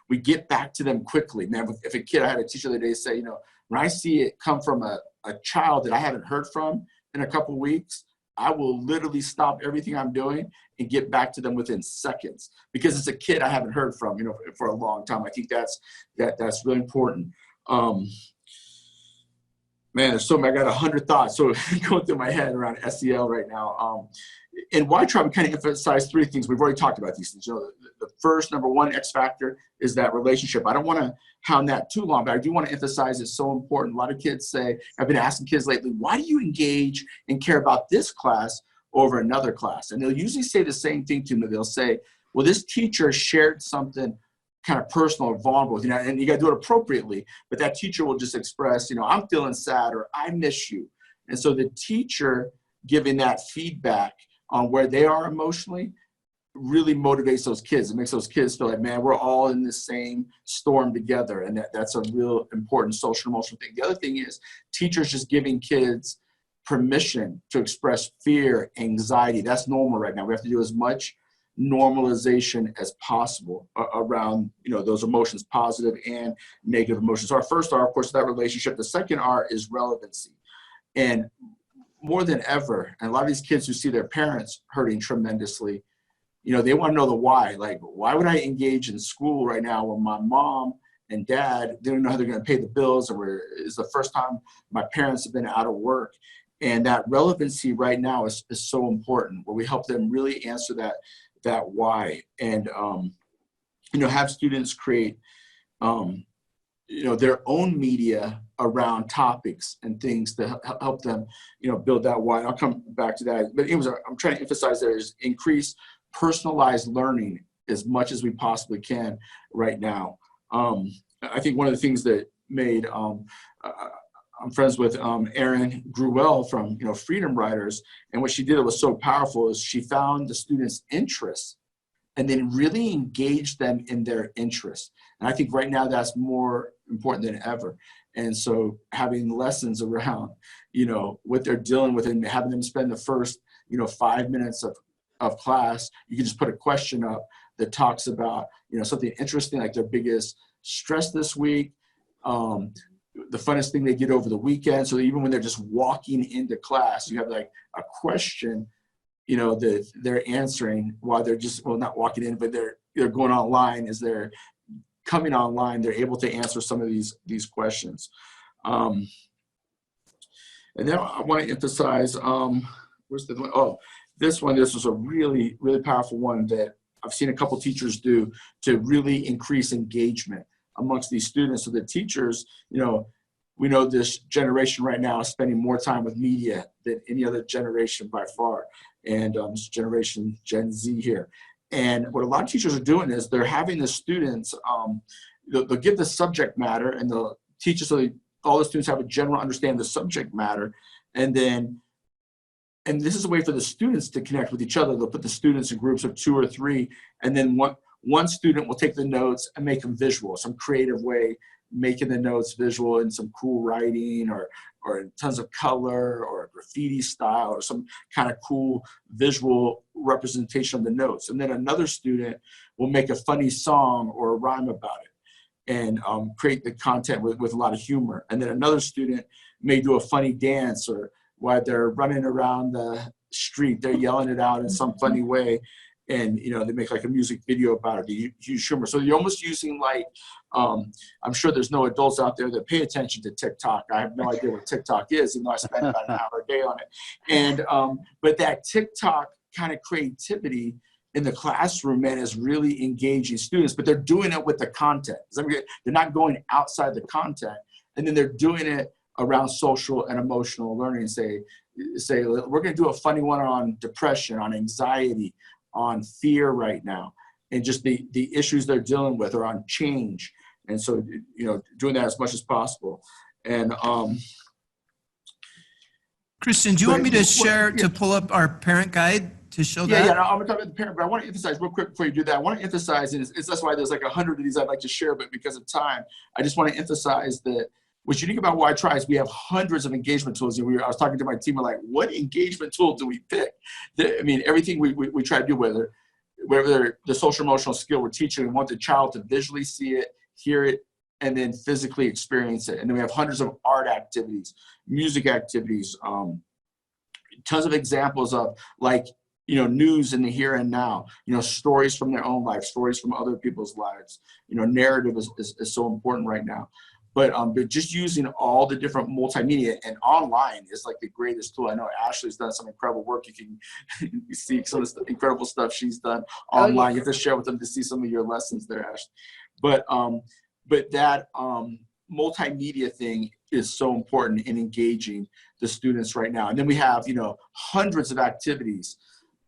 we get back to them quickly. Man, if a kid, I had a teacher the other day say, when I see it come from a child that I haven't heard from in a couple of weeks, I will literally stop everything I'm doing and get back to them within seconds, because it's a kid I haven't heard from, for a long time. I think that's really important. Man, there's so many. I got 100 thoughts so going through my head around SEL right now. In WhyTry, we kind of emphasize three things. We've already talked about these things. The first, number one, X factor is that relationship. I don't want to hound that too long, but I do want to emphasize it's so important. A lot of kids say, I've been asking kids lately, why do you engage and care about this class over another class? And they'll usually say the same thing to me. They'll say, well, this teacher shared something kind of personal or vulnerable, and you got to do it appropriately. But that teacher will just express, I'm feeling sad, or I miss you. And so the teacher giving that feedback on where they are emotionally really motivates those kids. It makes those kids feel like, man, we're all in the same storm together. And that's a real important social emotional thing. The other thing is teachers just giving kids permission to express fear, anxiety. That's normal right now. We have to do as much normalization as possible around, those emotions, positive and negative emotions. So our first R, of course, is that relationship. The second R is relevancy. And more than ever, and a lot of these kids who see their parents hurting tremendously, they want to know the why. Like, why would I engage in school right now when my mom and dad didn't know how they're going to pay the bills, or it's the first time my parents have been out of work? And that relevancy right now is so important, where we help them really answer that why, and have students create their own media around topics and things to help them build that why. And I'll come back to that. But anyways, I'm trying to emphasize there is increase personalized learning as much as we possibly can right now. I think one of the things that made I'm friends with Erin Gruwell from Freedom Writers, and what she did that was so powerful is she found the students' interests and then really engaged them in their interests. And I think right now that's more important than ever. And so having lessons around what they're dealing with, and having them spend the first 5 minutes of class, you can just put a question up that talks about something interesting, like their biggest stress this week, the funnest thing they did over the weekend. So even when they're just walking into class, you have like a question, that they're answering while they're just, well, not walking in, but they're going online as they're coming online, they're able to answer some of these questions. And then I want to emphasize, where's the one? Oh, this was a really, really powerful one that I've seen a couple teachers do to really increase engagement amongst these students. So the teachers, you know, we know this generation right now is spending more time with media than any other generation by far. And this generation, Gen Z here. And what a lot of teachers are doing is they're having the students, they'll give the subject matter and they'll teach us so all the students have a general understanding of the subject matter. And this is a way for the students to connect with each other. They'll put the students in groups of 2 or 3, and then one student will take the notes and make them visual, some creative way, making the notes visual in some cool writing or tons of color or graffiti style or some kind of cool visual representation of the notes. And then another student will make a funny song or a rhyme about it and create the content with a lot of humor. And then another student may do a funny dance, or while they're running around the street, they're yelling it out in some funny way. And, you know, they make like a music video about it, they use humor. So you're almost using like, I'm sure there's no adults out there that pay attention to TikTok. I have no idea what TikTok is, even though I spend about an hour a day on it. And, but that TikTok kind of creativity in the classroom, man, is really engaging students, but they're doing it with the content. They're not going outside the content, and then they're doing it around social and emotional learning. Say we're going to do a funny one on depression, on anxiety, on fear right now, and just the issues they're dealing with, or on change. And so, you know, doing that as much as possible. And Christian, do you want me to share, to pull up our parent guide to show that? Yeah, no, I'm going to talk about the parent, but I want to emphasize real quick before you do that. I want to emphasize, and that's why there's like 100 of these I'd like to share, but because of time, I just want to emphasize that what's unique about WhyTry is we have hundreds of engagement tools. And I was talking to my team, we're like, what engagement tool do we pick? I mean, everything we try to do, whether the social emotional skill we're teaching, we want the child to visually see it, hear it, and then physically experience it. And then we have hundreds of art activities, music activities, tons of examples of, like, you know, news in the here and now, you know, stories from their own life, stories from other people's lives. You know, narrative is so important right now. But just using all the different multimedia, and online is like the greatest tool. I know Ashley's done some incredible work. You can you see some of the incredible stuff she's done online. Oh, yeah. You have to share with them to see some of your lessons there, Ashley. But that multimedia thing is so important in engaging the students right now. And then we have, you know, hundreds of activities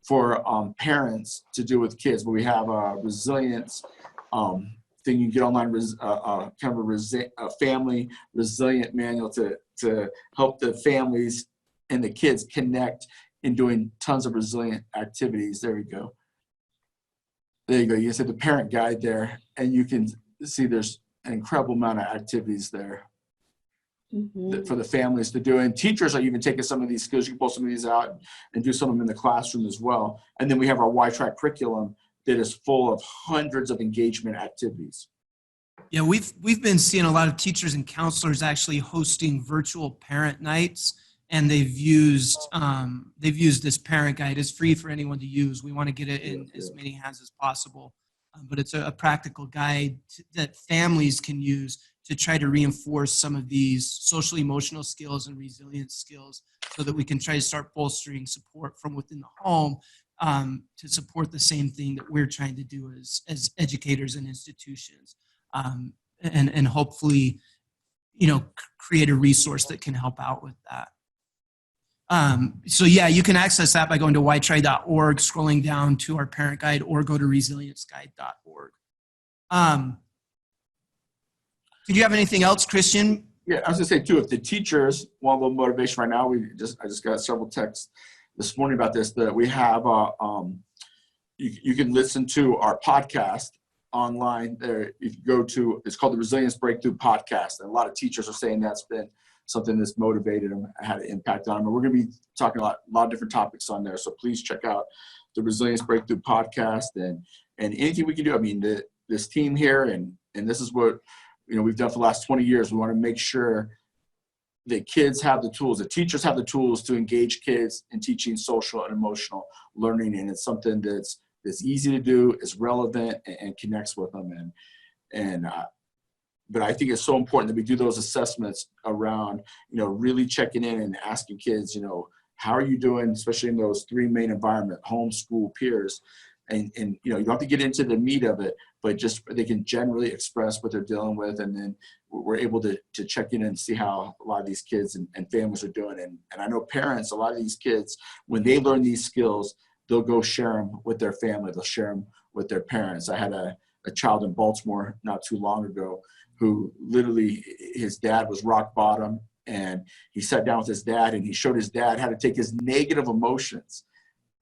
for parents to do with kids. But we have a resilience thing you can get online, kind of a family resilient manual to help the families and the kids connect in doing tons of resilient activities. There we go. There you go. You can see the parent guide there, and you can see there's an incredible amount of activities there. Mm-hmm. For the families to do. And teachers are even taking some of these skills. You can pull some of these out and do some of them in the classroom as well. And then we have our WhyTry curriculum that is full of hundreds of engagement activities. Yeah, we've been seeing a lot of teachers and counselors actually hosting virtual parent nights, and they've used this parent guide. It's free for anyone to use. We want to get it in as many hands as possible, but it's a practical guide that families can use to try to reinforce some of these social emotional skills and resilience skills, so that we can try to start bolstering support from within the home to support the same thing that we're trying to do as educators and institutions, and hopefully, you know, create a resource that can help out with that. So yeah, you can access that by going to whytry.org, scrolling down to our parent guide, or go to resilienciguide.org. Did you have anything else, Christian? Yeah, I was gonna say too, if the teachers want a little motivation right now, I just got several texts this morning about this, that we have, you can listen to our podcast online there. If you go to, it's called the Resilience Breakthrough Podcast. And a lot of teachers are saying that's been something that's motivated them, had an impact on them. And we're gonna be talking a lot of different topics on there. So please check out the Resilience Breakthrough Podcast and anything we can do. I mean, this team here, and this is what, you know, we've done for the last 20 years. We want to make sure that kids have the tools, that teachers have the tools to engage kids in teaching social and emotional learning. And it's something that's easy to do, is relevant, and connects with them. And but I think it's so important that we do those assessments around, really checking in and asking kids, how are you doing, especially in those three main environments, home, school, peers. And you don't have to get into the meat of it, but just they can generally express what they're dealing with. And then we're able to check in and see how a lot of these kids and families are doing. And I know parents, a lot of these kids, when they learn these skills, they'll go share them with their family. They'll share them with their parents. I had a child in Baltimore not too long ago who literally, his dad was rock bottom, and he sat down with his dad and he showed his dad how to take his negative emotions.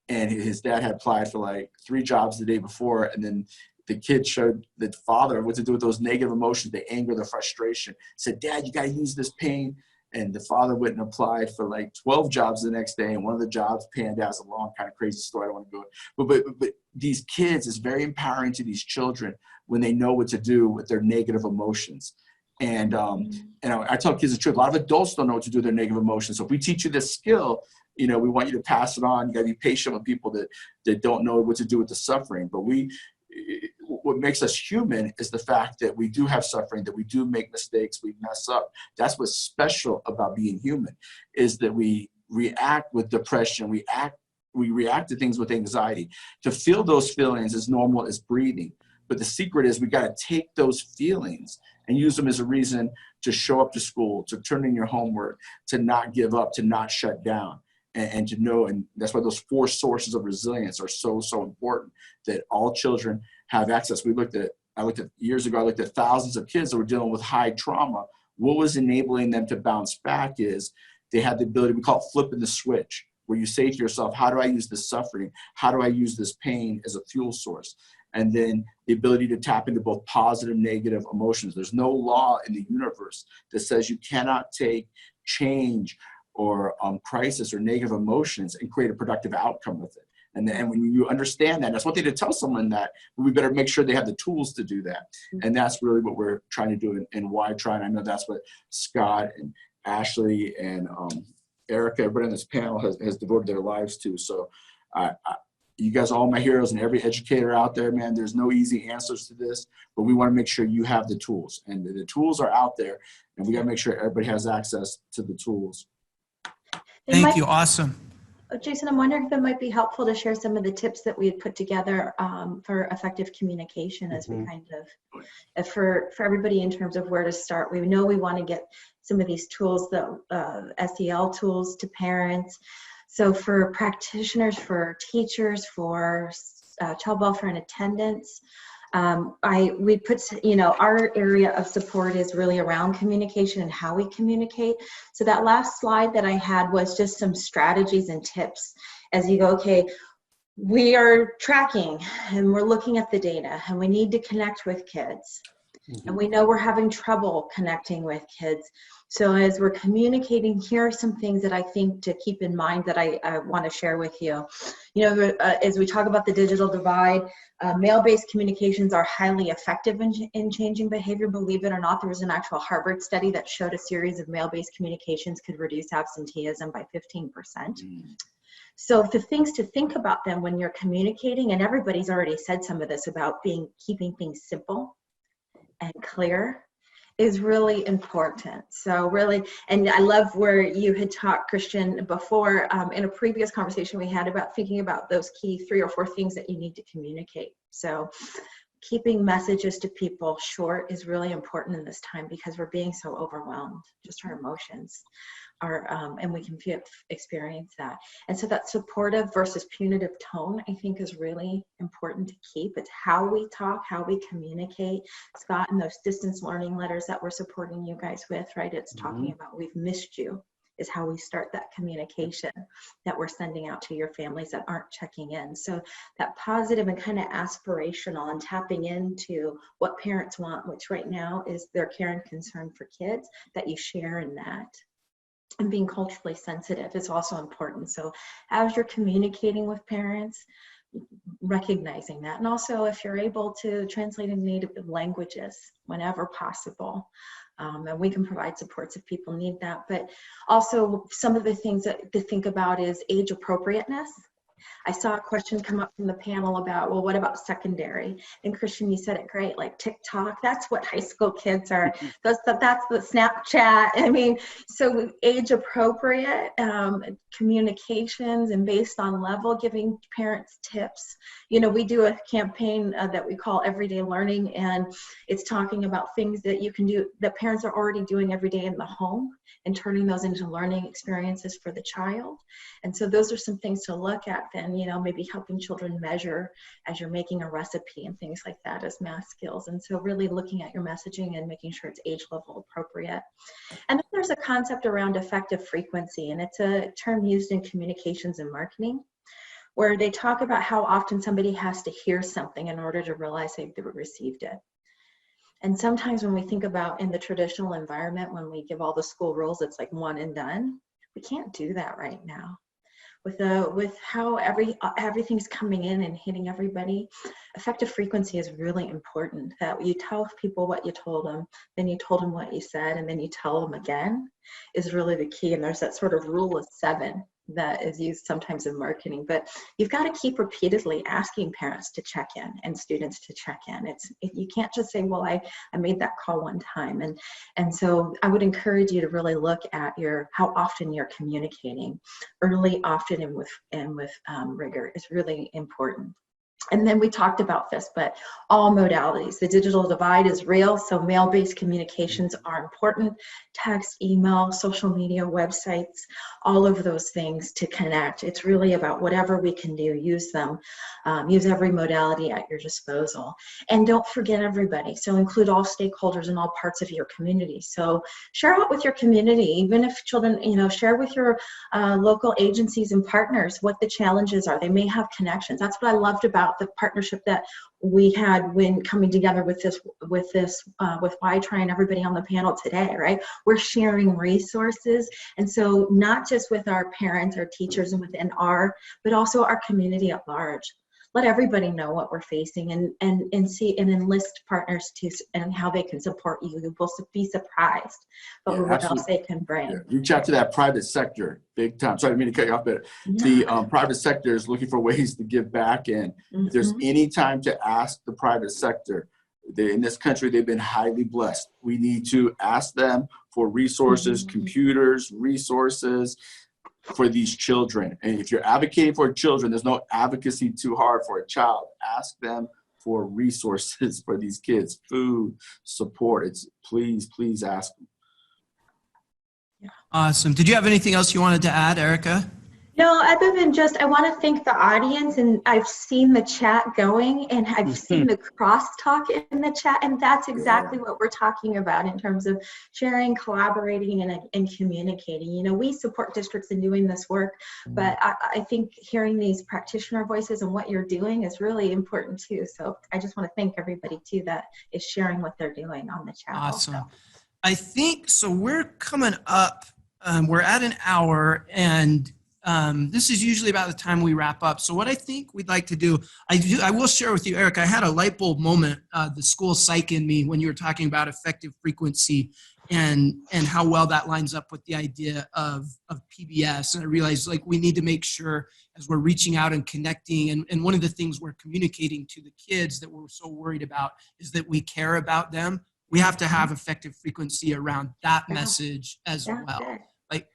And his dad had applied for like 3 jobs the day before. And then the kid showed the father what to do with those negative emotions, the anger, the frustration. Said, Dad, you got to use this pain. And the father went and applied for like 12 jobs the next day. And one of the jobs panned out. It's a long, kind of crazy story. I don't want to go. But these kids, is very empowering to these children when they know what to do with their negative emotions. And I tell kids the truth. A lot of adults don't know what to do with their negative emotions. So if we teach you this skill, we want you to pass it on. You got to be patient with people that don't know what to do with the suffering. But what makes us human is the fact that we do have suffering, that we do make mistakes, we mess up. That's what's special about being human, is that we react with depression, we react to things with anxiety. To feel those feelings is normal as breathing. But the secret is we got to take those feelings and use them as a reason to show up to school, to turn in your homework, to not give up, to not shut down. And to know, and that's why those 4 sources of resilience are so important, that all children have access. I looked at years ago, I looked at thousands of kids that were dealing with high trauma. What was enabling them to bounce back is they had the ability, we call it flipping the switch, where you say to yourself, how do I use this suffering? How do I use this pain as a fuel source? And then the ability to tap into both positive and negative emotions. There's no law in the universe that says you cannot take change or crisis or negative emotions and create a productive outcome with it. And when you understand that, that's one thing to tell someone, that we better make sure they have the tools to do that. And that's really what we're trying to do in WhyTry. And I know that's what Scott and Ashley and Erica, everybody on this panel has devoted their lives to. So you guys are all my heroes, and every educator out there, man, there's no easy answers to this, but we want to make sure you have the tools. And the tools are out there, and we got to make sure everybody has access to the tools. Thank you. Awesome. Jason, I'm wondering if it might be helpful to share some of the tips that we had put together for effective communication, as we kind of, for everybody, in terms of where to start. We know we want to get some of these tools, the SEL tools, to parents. So for practitioners, for teachers, for child welfare and attendance, we put, our area of support is really around communication and how we communicate. So that last slide that I had was just some strategies and tips as you go, okay, we are tracking and we're looking at the data and we need to connect with kids. And we know we're having trouble connecting with kids. So as we're communicating, here are some things that I think to keep in mind that I want to share with you. As we talk about the digital divide, mail-based communications are highly effective in changing behavior. Believe it or not, there was an actual Harvard study that showed a series of mail-based communications could reduce absenteeism by 15%. So the things to think about then when you're communicating, and everybody's already said some of this about keeping things simple and clear, is really important. So really, and I love where you had talked, Christian, before in a previous conversation we had about thinking about those key 3 or 4 things that you need to communicate. So keeping messages to people short is really important in this time, because we're being so overwhelmed. Just our emotions are, and we can experience that. And so that supportive versus punitive tone, I think, is really important to keep. It's how we talk, how we communicate. Scott, and those distance learning letters that we're supporting you guys with, right? It's talking about "we've missed you" is how we start that communication that we're sending out to your families that aren't checking in. So that positive and kind of aspirational and tapping into what parents want, which right now is their care and concern for kids, that you share in that. And being culturally sensitive is also important. So as you're communicating with parents, recognizing that. And also, if you're able to translate in native languages whenever possible. And we can provide supports if people need that. But also, some of the things that to think about is age appropriateness. I saw a question come up from the panel about, well, what about secondary? And Christian, you said it great, like TikTok, that's what high school kids are. That's the Snapchat. I mean, so age appropriate communications and based on level, giving parents tips. You know, we do a campaign that we call Everyday Learning, and it's talking about things that you can do that parents are already doing every day in the home and turning those into learning experiences for the child. And so those are some things to look at then, you know, maybe helping children measure as you're making a recipe and things like that as math skills. And so really looking at your messaging and making sure it's age level appropriate. And then there's a concept around effective frequency, and it's a term used in communications and marketing, where they talk about how often somebody has to hear something in order to realize they've received it. And sometimes when we think about in the traditional environment, when we give all the school rules, it's like one and done. We can't do that right now. With how everything's coming in and hitting everybody, effective frequency is really important. That you tell people what you told them, then you told them what you said, and then you tell them again is really the key. And there's that sort of rule of 7 that is used sometimes in marketing, but you've got to keep repeatedly asking parents to check in and students to check in. You can't just say, well, I made that call one time. And so I would encourage you to really look at how often you're communicating. Early, often, and with rigor is really important. And then we talked about this, but all modalities. The digital divide is real, so mail-based communications are important. Text, email, social media, websites, all of those things to connect. It's really about whatever we can do, use them. Use every modality at your disposal. And don't forget everybody. So include all stakeholders in all parts of your community. So share out with your community, even if children, share with your local agencies and partners what the challenges are. They may have connections. That's what I loved about the partnership that we had when coming together with WhyTry and everybody on the panel today, right? We're sharing resources. And so not just with our parents, our teachers, and within but also our community at large. Let everybody know what we're facing and see and enlist partners and how they can support you. You will be surprised but what else they can bring. Yeah. Reach out to that private sector big time. Sorry, I didn't mean to cut you off, but the private sector is looking for ways to give back. And if there's any time to ask the private sector, in this country, they've been highly blessed. We need to ask them for resources, computers, resources, for these children. And if you're advocating for children, there's no advocacy too hard for a child. Ask them for resources for these kids, food, support. Please ask them. Yeah. Awesome. Did you have anything else you wanted to add, Erica? No, other than just, I want to thank the audience, and I've seen the chat going, and I've seen the crosstalk in the chat, and that's exactly what we're talking about in terms of sharing, collaborating, and communicating. We support districts in doing this work, but I think hearing these practitioner voices and what you're doing is really important too. So I just want to thank everybody too that is sharing what they're doing on the chat. Awesome. Also. I think, so we're coming up, we're at an hour, and this is usually about the time we wrap up. So what I think we'd like to do, I will share with you, Eric, I had a light bulb moment, the school psych in me when you were talking about effective frequency and how well that lines up with the idea of PBS. And I realized we need to make sure as we're reaching out and connecting, and one of the things we're communicating to the kids that we're so worried about is that we care about them. We have to have effective frequency around that message as well.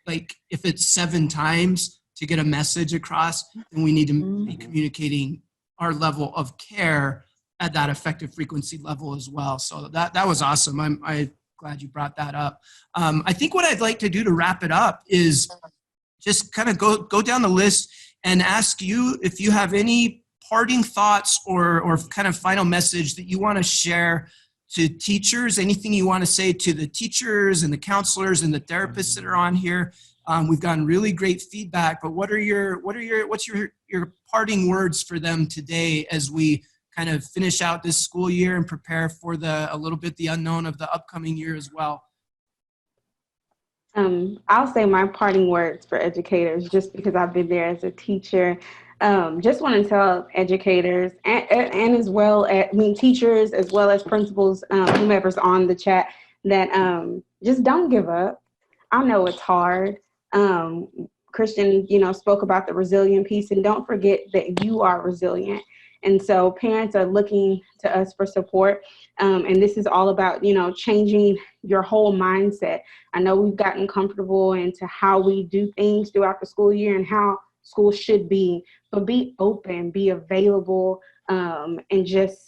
Like if it's 7 times to get a message across, then we need to be communicating our level of care at that effective frequency level as well. So that was awesome. I'm glad you brought that up. I think what I'd like to do to wrap it up is just kind of go down the list and ask you if you have any parting thoughts or kind of final message that you want to share to teachers, anything you want to say to the teachers and the counselors and the therapists that are on here. We've gotten really great feedback, but what's your parting words for them today as we kind of finish out this school year and prepare for a little bit the unknown of the upcoming year as well? I'll say my parting words for educators, just because I've been there as a teacher. Just want to tell educators and as well as teachers as well as principals, whomever's on the chat, that just don't give up. I know it's hard. Christian, spoke about the resilient piece, and don't forget that you are resilient. And so parents are looking to us for support. And this is all about, changing your whole mindset. I know we've gotten comfortable into how we do things throughout the school year and how school should be, but be open, be available, and just,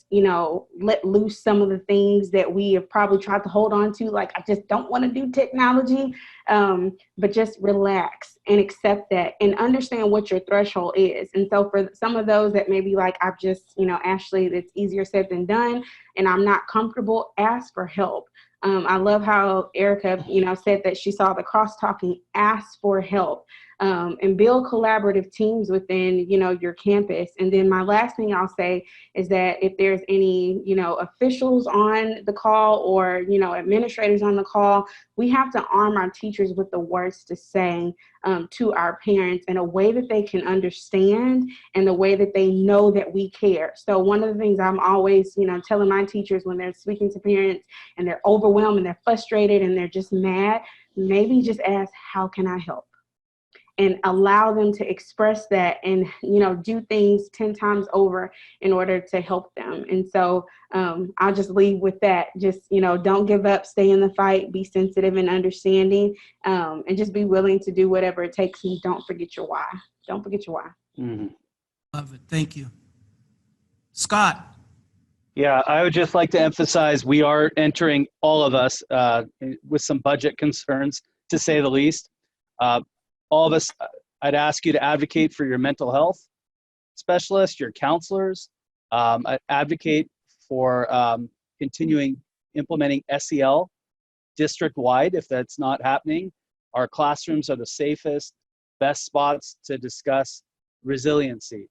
let loose some of the things that we have probably tried to hold on to. Like, I just don't want to do technology, but just relax and accept that and understand what your threshold is. And so for some of those that may be like, I've just, Ashley, it's easier said than done, and I'm not comfortable, ask for help. I love how Erica, said that she saw the cross-talking, ask for help, and build collaborative teams within, your campus. And then my last thing I'll say is that if there's any, officials on the call or, administrators on the call, we have to arm our teachers with the words to say to our parents in a way that they can understand and the way that they know that we care. So one of the things I'm always, telling my teachers when they're speaking to parents and they're overwhelmed and they're frustrated and they're just mad, maybe just ask, how can I help? And allow them to express that and, do things 10 times over in order to help them. And so I'll just leave with that. Just, don't give up, stay in the fight, be sensitive and understanding, and just be willing to do whatever it takes. And don't forget your why. Don't forget your why. Mm-hmm. Love it. Thank you. Scott. Yeah, I would just like to emphasize we are entering, all of us, with some budget concerns, to say the least. All of us, I'd ask you to advocate for your mental health specialists, your counselors. I'd advocate for continuing implementing SEL district-wide if that's not happening. Our classrooms are the safest, best spots to discuss resiliency.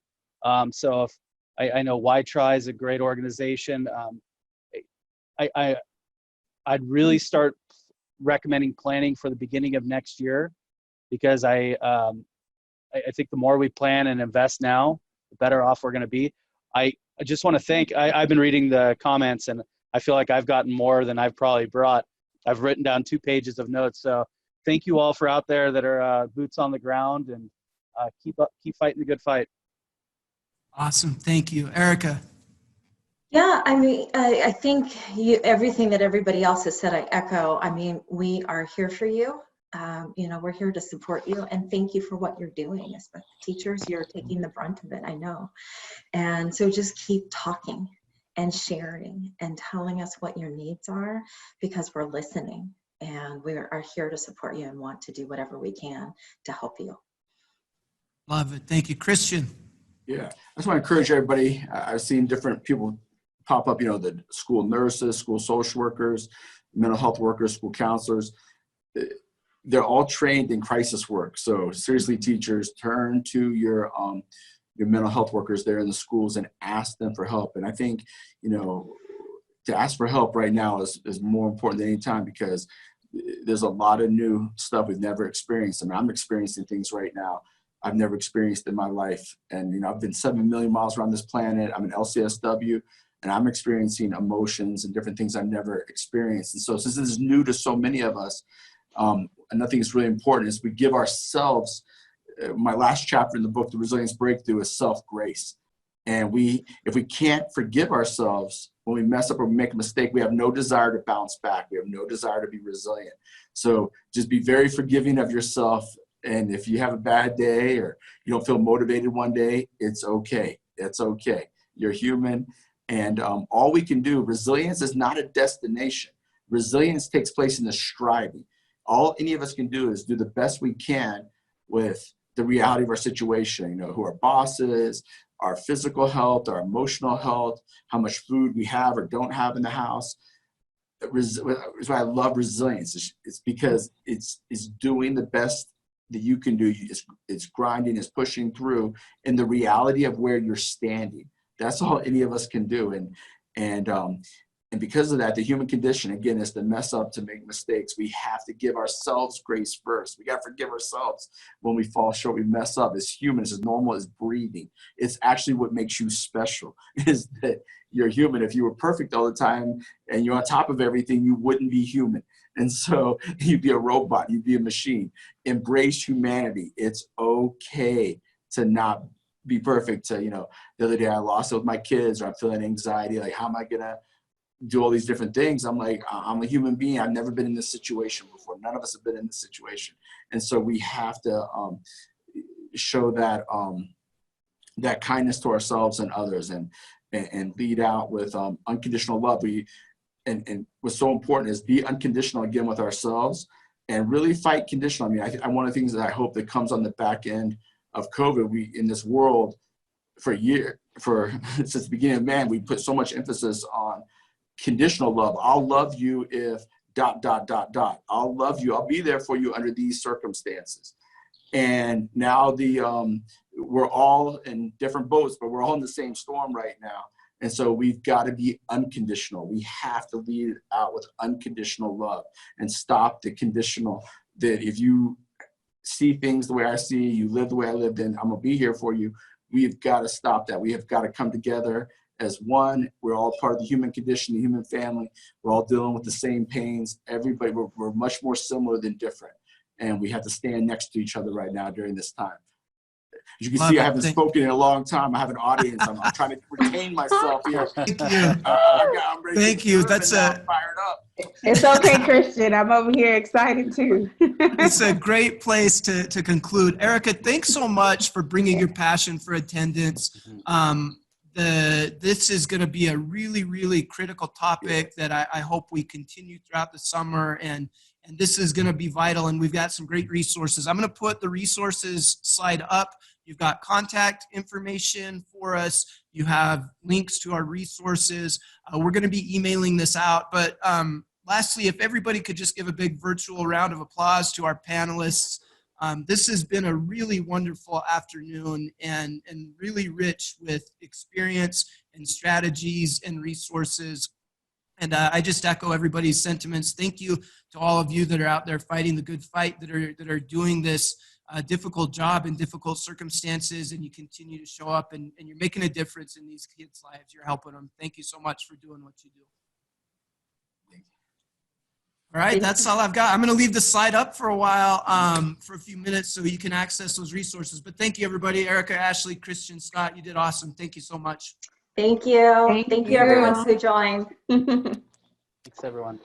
So if I know WhyTry is a great organization. I'd really start recommending planning for the beginning of next year, because I think the more we plan and invest now, the better off we're going to be. I just want to thank, I've been reading the comments and I feel like I've gotten more than I've probably brought. I've written down 2 pages of notes. So thank you all for out there that are boots on the ground, and keep fighting the good fight. Awesome. Thank you. Erica. Yeah, I mean, I think everything that everybody else has said, I echo. I mean, we are here for you. We're here to support you, and thank you for what you're doing. As teachers, you're taking the brunt of it, I know. And so just keep talking and sharing and telling us what your needs are, because we're listening and we are here to support you and want to do whatever we can to help you. Love it. Thank you. Christian. Yeah, I just want to encourage everybody. I've seen different people pop up, the school nurses, school social workers, mental health workers, school counselors. They're all trained in crisis work. So seriously, teachers, turn to your mental health workers there in the schools and ask them for help. And I think, to ask for help right now is more important than any time, because there's a lot of new stuff we've never experienced. I mean, I'm experiencing things right now I've never experienced in my life. And, I've been 7 million miles around this planet. I'm an LCSW, and I'm experiencing emotions and different things I've never experienced. And so since this is new to so many of us, another thing that's really important is we give ourselves, my last chapter in the book, The Resilience Breakthrough, is self-grace. And if we can't forgive ourselves when we mess up or make a mistake, we have no desire to bounce back. We have no desire to be resilient. So just be very forgiving of yourself. And if you have a bad day or you don't feel motivated one day, it's okay. It's okay. You're human. And all we can do, resilience is not a destination. Resilience takes place in the striving. All any of us can do is do the best we can with the reality of our situation, who our boss is, our physical health, our emotional health, how much food we have or don't have in the house. That's why I love resilience. It's because it's doing the best that you can do. It's grinding, it's pushing through in the reality of where you're standing. That's all any of us can do. And because of that, the human condition, again, is to mess up, to make mistakes. We have to give ourselves grace first. We got to forgive ourselves when we fall short, we mess up. As humans, as normal as breathing. It's actually what makes you special, is that you're human. If you were perfect all the time and you're on top of everything, you wouldn't be human. And so you'd be a robot, you'd be a machine. Embrace humanity. It's okay to not be perfect. To, the other day I lost it with my kids, or I'm feeling anxiety. Like, how am I gonna do all these different things? I'm like, I'm a human being. I've never been in this situation before. None of us have been in this situation. And so we have to show that that kindness to ourselves and others, and lead out with unconditional love. And what's so important is be unconditional again with ourselves, and really fight conditional. I mean, one of the things that I hope that comes on the back end of COVID, we in this world since the beginning of man, we put so much emphasis on conditional love. I'll love you if ... I'll love you. I'll be there for you under these circumstances. And now we're all in different boats, but we're all in the same storm right now. And so we've got to be unconditional. We have to lead out with unconditional love and stop the conditional, that if you see things the way I see, you live the way I live, then I'm going to be here for you. We've got to stop that. We have got to come together as one. We're all part of the human condition, the human family. We're all dealing with the same pains. Everybody, we're much more similar than different. And we have to stand next to each other right now during this time. As you can see, I haven't spoken in a long time. I have an audience. I'm trying to retain myself here. Thank you. I'm ready Thank to you. serve, That's and now I'm fired up. It's okay, Christian. I'm over here excited too. It's a great place to conclude. Erica, thanks so much for bringing your passion for attendance. This is going to be a really, really critical topic that I hope we continue throughout the summer, and this is going to be vital, and we've got some great resources. I'm going to put the resources slide up. You've got contact information for us. You have links to our resources. We're going to be emailing this out, but lastly, if everybody could just give a big virtual round of applause to our panelists. This has been a really wonderful afternoon and really rich with experience and strategies and resources. And I just echo everybody's sentiments. Thank you to all of you that are out there fighting the good fight, that are doing this difficult job in difficult circumstances, and you continue to show up, and you're making a difference in these kids' lives. You're helping them. Thank you so much for doing what you do. All right, that's all I've got. I'm going to leave the slide up for a while, for a few minutes, so you can access those resources. But thank you, everybody. Erica, Ashley, Christian, Scott, you did awesome. Thank you so much. Thank you. Thank you, everyone who joined. Thanks, everyone.